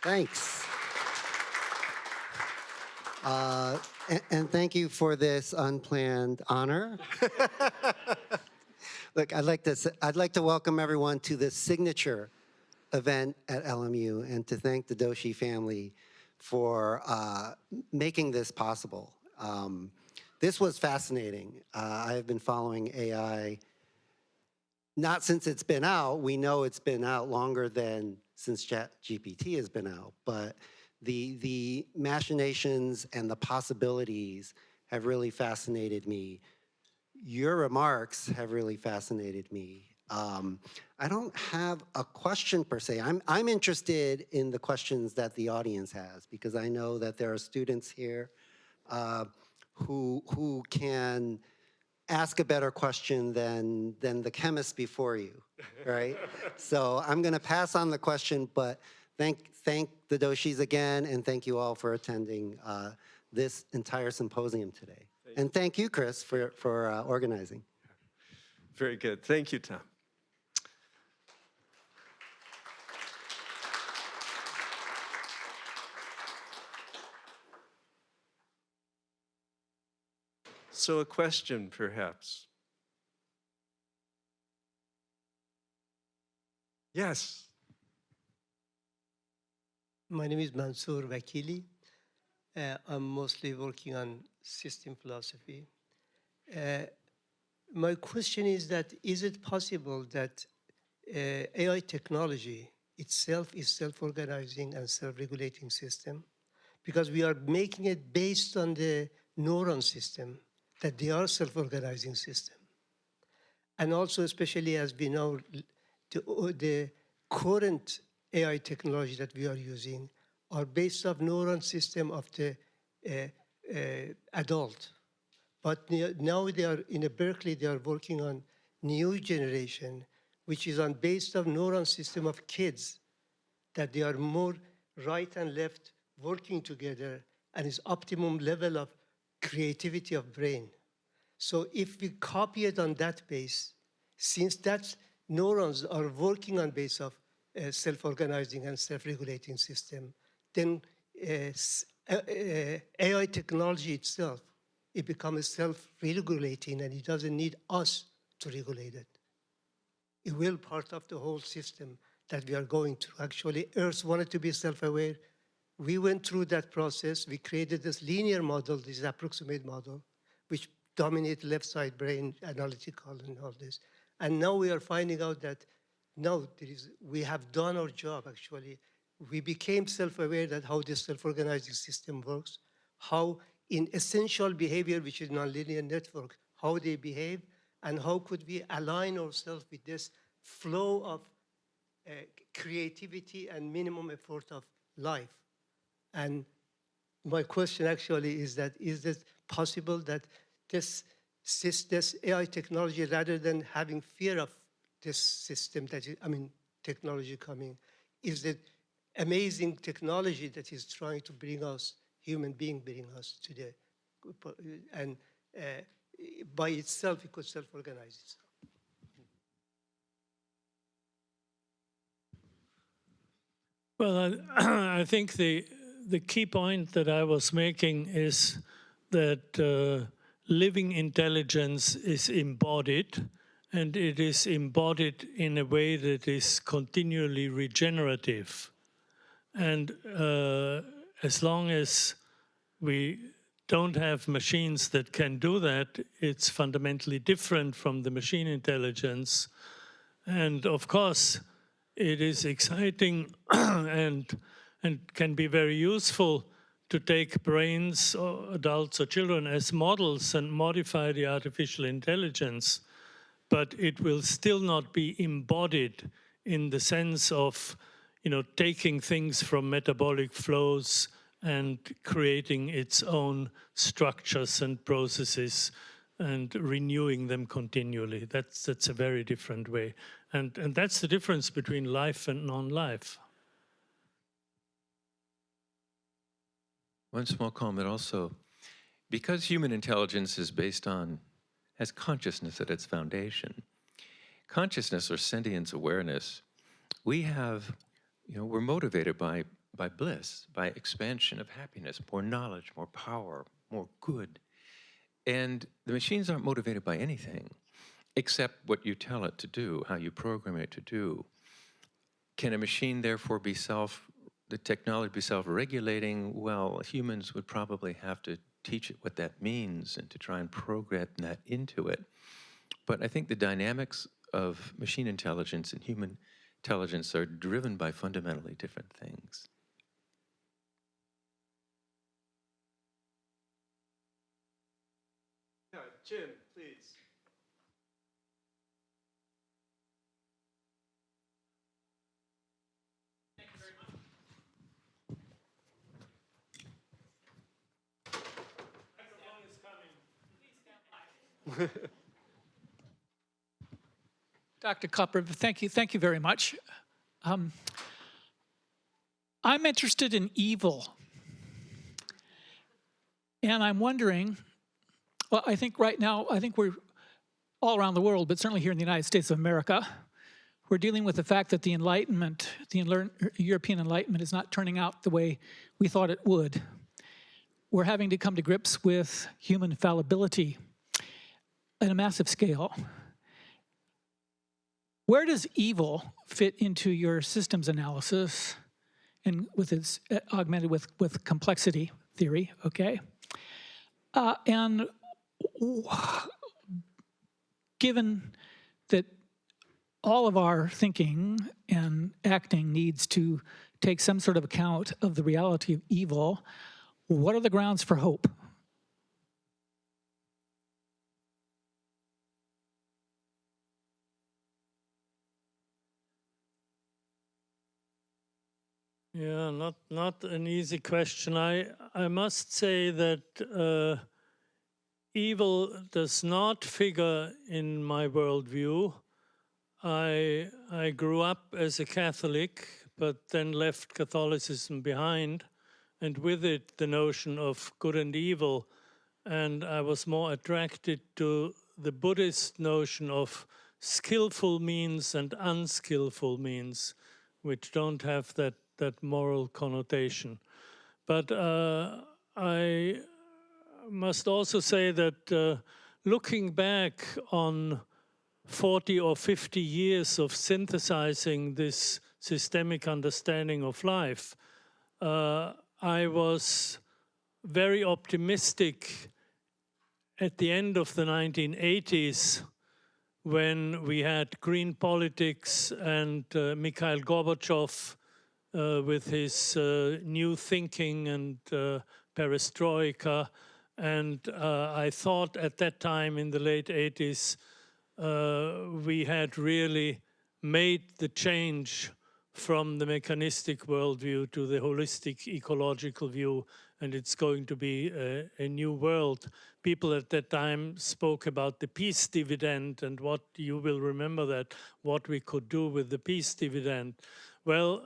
Thanks. And thank you for this unplanned honor. Look, I'd like to welcome everyone to this signature event at LMU and to thank the Doshi family for making this possible. This was fascinating. I have been following AI, not since it's been out. We know it's been out longer than since ChatGPT has been out, but the machinations and the possibilities have really fascinated me. Your remarks have really fascinated me. I don't have a question per se. I'm interested in the questions that the audience has, because I know that there are students here who can ask a better question than the chemist before you, right? So I'm going to pass on the question, but thank the Doshis again, and thank you all for attending this entire symposium today. And thank you, Chris, for organizing. Very good. Thank you, Tom. So a question, perhaps. Yes. My name is Mansoor Vakili. I'm mostly working on system philosophy. My question is that, is it possible that AI technology itself is self-organizing and self-regulating system? Because we are making it based on the neuron system, that they are self-organizing system. And also, especially as we know, the current AI technology that we are using are based on neuron system of the adult. But now they are, in Berkeley, they are working on new generation, which is on based of neuron system of kids, that they are more right and left working together, and is optimum level of creativity of brain. So if we copy it on that base, since that neurons are working on base of self-organizing and self-regulating system, then AI technology itself, it becomes self-regulating, and it doesn't need us to regulate it. It will part of the whole system that we are going through. Actually, Earth wanted to be self-aware. We went through that process. We created this linear model, this approximate model, which dominate left side brain, analytical and all this. And now we are finding out that no, we have done our job actually. We became self-aware that how this self-organizing system works, how in essential behavior, which is nonlinear network, how they behave, and how could we align ourselves with this flow of creativity and minimum effort of life. And my question actually is that, is it possible that this AI technology, rather than having fear of this system, that is, I mean, technology coming, is it amazing technology that is trying to bring us, human being bring us today. And by itself, it could self-organize itself. Well, I think the key point that I was making is that living intelligence is embodied, and it is embodied in a way that is continually regenerative. And as long as we don't have machines that can do that, it's fundamentally different from the machine intelligence. And of course, it is exciting and can be very useful to take brains, or adults or children, as models and modify the artificial intelligence. But it will still not be embodied in the sense of, taking things from metabolic flows and creating its own structures and processes and renewing them continually. That's a very different way. And that's the difference between life and non-life. One small comment also, because human intelligence is has consciousness at its foundation, consciousness or sentience awareness, we're motivated by bliss, by expansion of happiness, more knowledge, more power, more good. And the machines aren't motivated by anything except what you tell it to do, how you program it to do. Can a machine therefore the technology be self-regulating? Well, humans would probably have to teach it what that means and to try and program that into it. But I think the dynamics of machine intelligence and human intelligence are driven by fundamentally different things. Yeah, Jim, please. Thank you very much. Microphone is coming. Please stand by. Dr. Capra, thank you very much. I'm interested in evil. And I'm wondering, well, I think right now, we're all around the world, but certainly here in the United States of America, we're dealing with the fact that the Enlightenment, European Enlightenment, is not turning out the way we thought it would. We're having to come to grips with human fallibility at a massive scale. Where does evil fit into your systems analysis, and with its augmented with complexity theory, okay? And given that all of our thinking and acting needs to take some sort of account of the reality of evil, what are the grounds for hope? Yeah, not an easy question. I must say that evil does not figure in my worldview. I grew up as a Catholic, but then left Catholicism behind, and with it the notion of good and evil. And I was more attracted to the Buddhist notion of skillful means and unskillful means, which don't have that moral connotation. But I must also say that looking back on 40 or 50 years of synthesizing this systemic understanding of life, I was very optimistic at the end of the 1980s when we had green politics and Mikhail Gorbachev with his new thinking and perestroika. And I thought at that time in the late 80s, we had really made the change from the mechanistic worldview to the holistic ecological view, and it's going to be a new world. People at that time spoke about the peace dividend and what you will remember that, what we could do with the peace dividend. Well,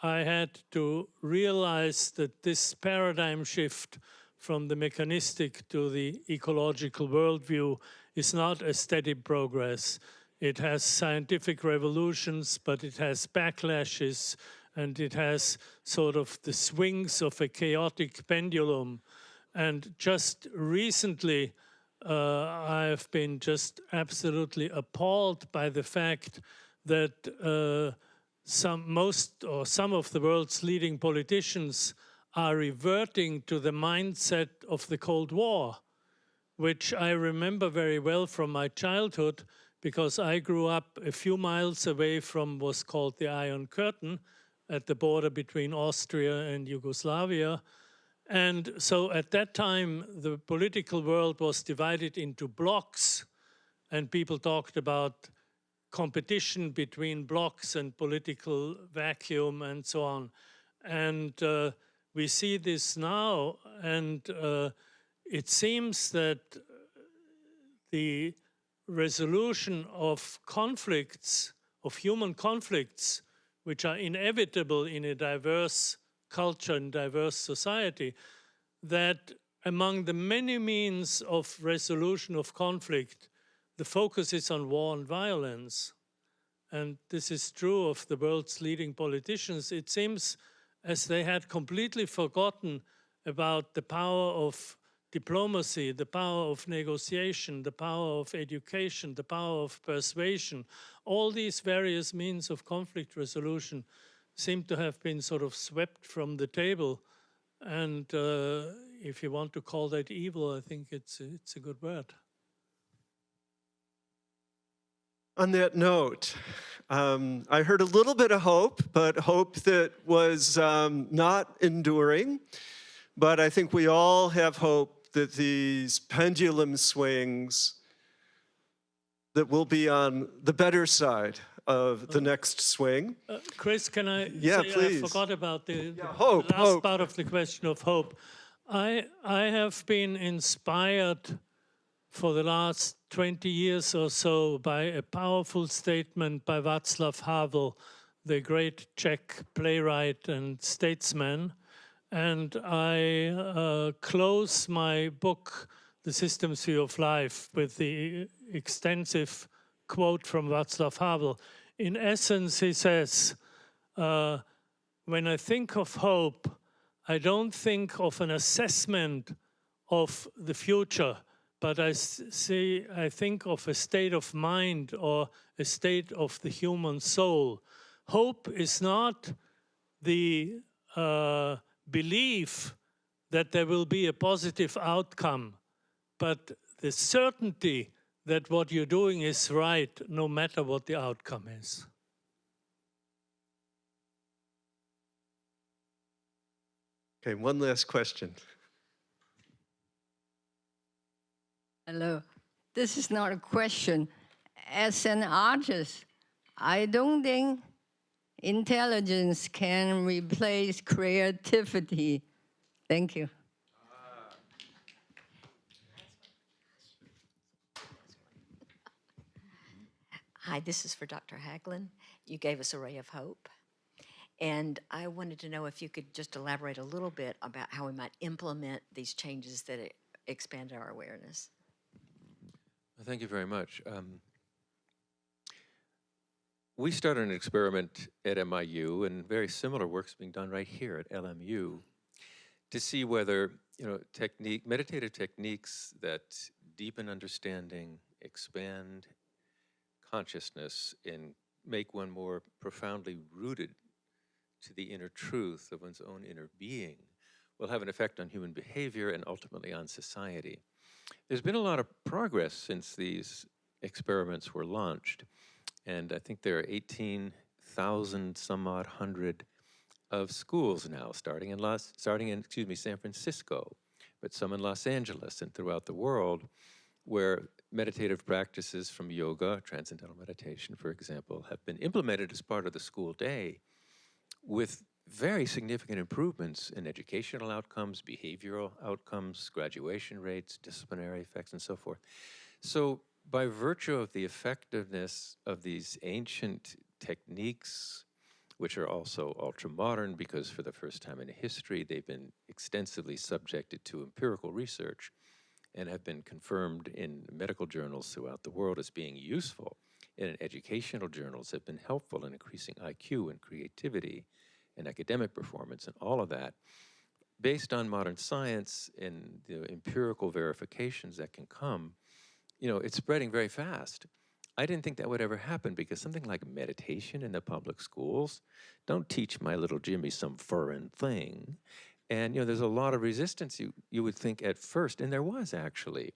I had to realize that this paradigm shift from the mechanistic to the ecological worldview is not a steady progress. It has scientific revolutions, but it has backlashes, and it has sort of the swings of a chaotic pendulum. And just recently, I've been just absolutely appalled by the fact that some of the world's leading politicians are reverting to the mindset of the Cold War, which I remember very well from my childhood, because I grew up a few miles away from what's called the Iron Curtain at the border between Austria and Yugoslavia. And so at that time, the political world was divided into blocks, and people talked about competition between blocks and political vacuum and so on. And we see this now, and it seems that the resolution of conflicts, of human conflicts, which are inevitable in a diverse culture and diverse society, that among the many means of resolution of conflict, the focus is on war and violence. And this is true of the world's leading politicians. It seems as they had completely forgotten about the power of diplomacy, the power of negotiation, the power of education, the power of persuasion. All these various means of conflict resolution seem to have been sort of swept from the table. And if you want to call that evil, I think it's a good word. On that note, I heard a little bit of hope, but hope that was not enduring. But I think we all have hope that these pendulum swings, that we'll be on the better side of the next swing. Chris, can I say, please. I forgot about the hope, last part of the question of hope. I have been inspired for the last 20 years or so by a powerful statement by Václav Havel, the great Czech playwright and statesman. And I close my book, The Systems View of Life, with the extensive quote from Václav Havel. In essence, he says, when I think of hope, I don't think of an assessment of the future, but I think of a state of mind or a state of the human soul. Hope is not the belief that there will be a positive outcome, but the certainty that what you're doing is right, no matter what the outcome is. Okay, one last question. Hello. This is not a question. As an artist, I don't think intelligence can replace creativity. Thank you. Hi, this is for Dr. Hagelin. You gave us a ray of hope. And I wanted to know if you could just elaborate a little bit about how we might implement these changes that expand our awareness. Well, thank you very much. We started an experiment at MIU, and very similar work's being done right here at LMU, to see whether meditative techniques that deepen understanding, expand consciousness, and make one more profoundly rooted to the inner truth of one's own inner being will have an effect on human behavior and ultimately on society. There's been a lot of progress since these experiments were launched, and I think there are 18,000 some odd hundred of schools now, starting in San Francisco, but some in Los Angeles and throughout the world, where meditative practices from yoga, transcendental meditation, for example, have been implemented as part of the school day with very significant improvements in educational outcomes, behavioral outcomes, graduation rates, disciplinary effects, and so forth. So by virtue of the effectiveness of these ancient techniques, which are also ultra-modern because for the first time in history, they've been extensively subjected to empirical research and have been confirmed in medical journals throughout the world as being useful, and in educational journals have been helpful in increasing IQ and creativity and academic performance and all of that. Based on modern science and the empirical verifications that can come, it's spreading very fast. I didn't think that would ever happen because something like meditation in the public schools, don't teach my little Jimmy some foreign thing. And there's a lot of resistance you would think at first, and there was actually.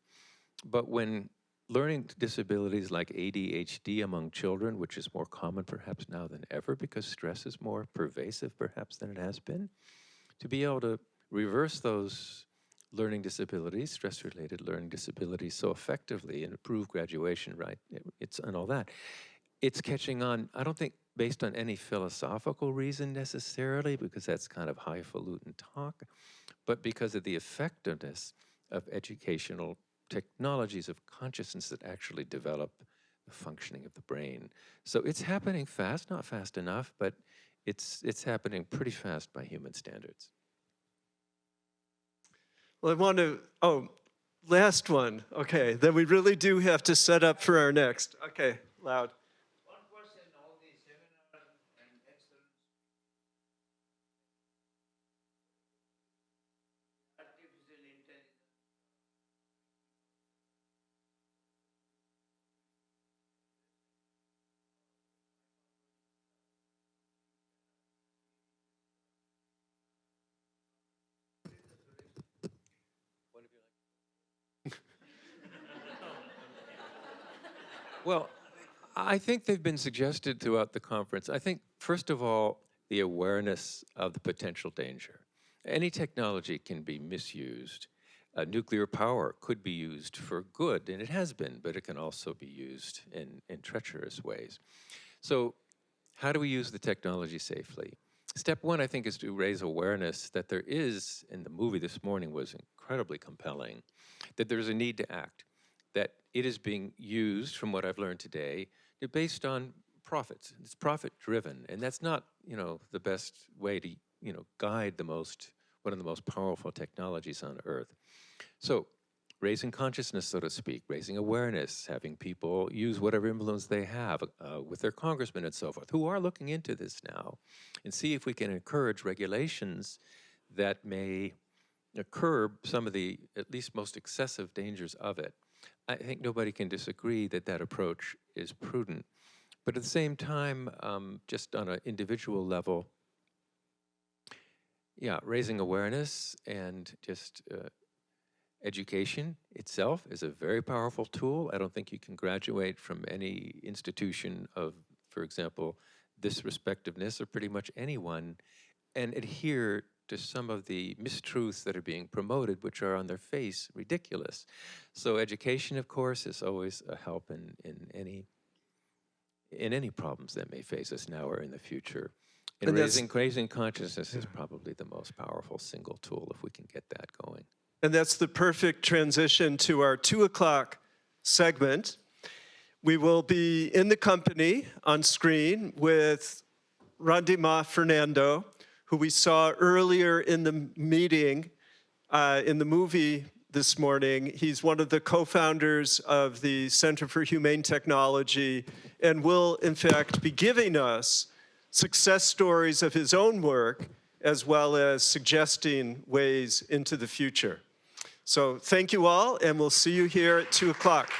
But when learning disabilities like ADHD among children, which is more common perhaps now than ever because stress is more pervasive perhaps than it has been, to be able to reverse those learning disabilities, stress-related learning disabilities so effectively and improve graduation, right? And all that. It's catching on, I don't think based on any philosophical reason necessarily, because that's kind of highfalutin talk, but because of the effectiveness of educational technologies of consciousness that actually develop the functioning of the brain. So it's happening fast, not fast enough, but it's happening pretty fast by human standards. Well, I want to, last one. Okay, then we really do have to set up for our next. Okay, loud. One question, all these seminars and excellence, artificial intelligence. Well, I think they've been suggested throughout the conference. I think, first of all, the awareness of the potential danger. Any technology can be misused. Nuclear power could be used for good, and it has been, but it can also be used in treacherous ways. So how do we use the technology safely? Step one, I think, is to raise awareness that there is, and the movie this morning was incredibly compelling, that there's a need to act, that it is being used, from what I've learned today, based on profits. It's profit-driven, and that's not, the best way to, guide one of the most powerful technologies on Earth. So, raising consciousness, so to speak, raising awareness, having people use whatever influence they have with their congressmen and so forth, who are looking into this now, and see if we can encourage regulations that may curb some of the, at least most excessive dangers of it. I think nobody can disagree that that approach is prudent. But at the same time, just on an individual level, raising awareness and just education itself is a very powerful tool. I don't think you can graduate from any institution of, for example, this respectiveness, or pretty much anyone, and adhere to some of the mistruths that are being promoted, which are on their face ridiculous. So education, of course, is always a help in any problems that may face us now or in the future. And raising consciousness is probably the most powerful single tool if we can get that going. And that's the perfect transition to our 2 o'clock segment, We will be in the company on screen with Randima Fernando, who we saw earlier in the meeting, in the movie this morning. He's one of the co-founders of the Center for Humane Technology and will, in fact, be giving us success stories of his own work, as well as suggesting ways into the future. So thank you all, and we'll see you here at 2 o'clock.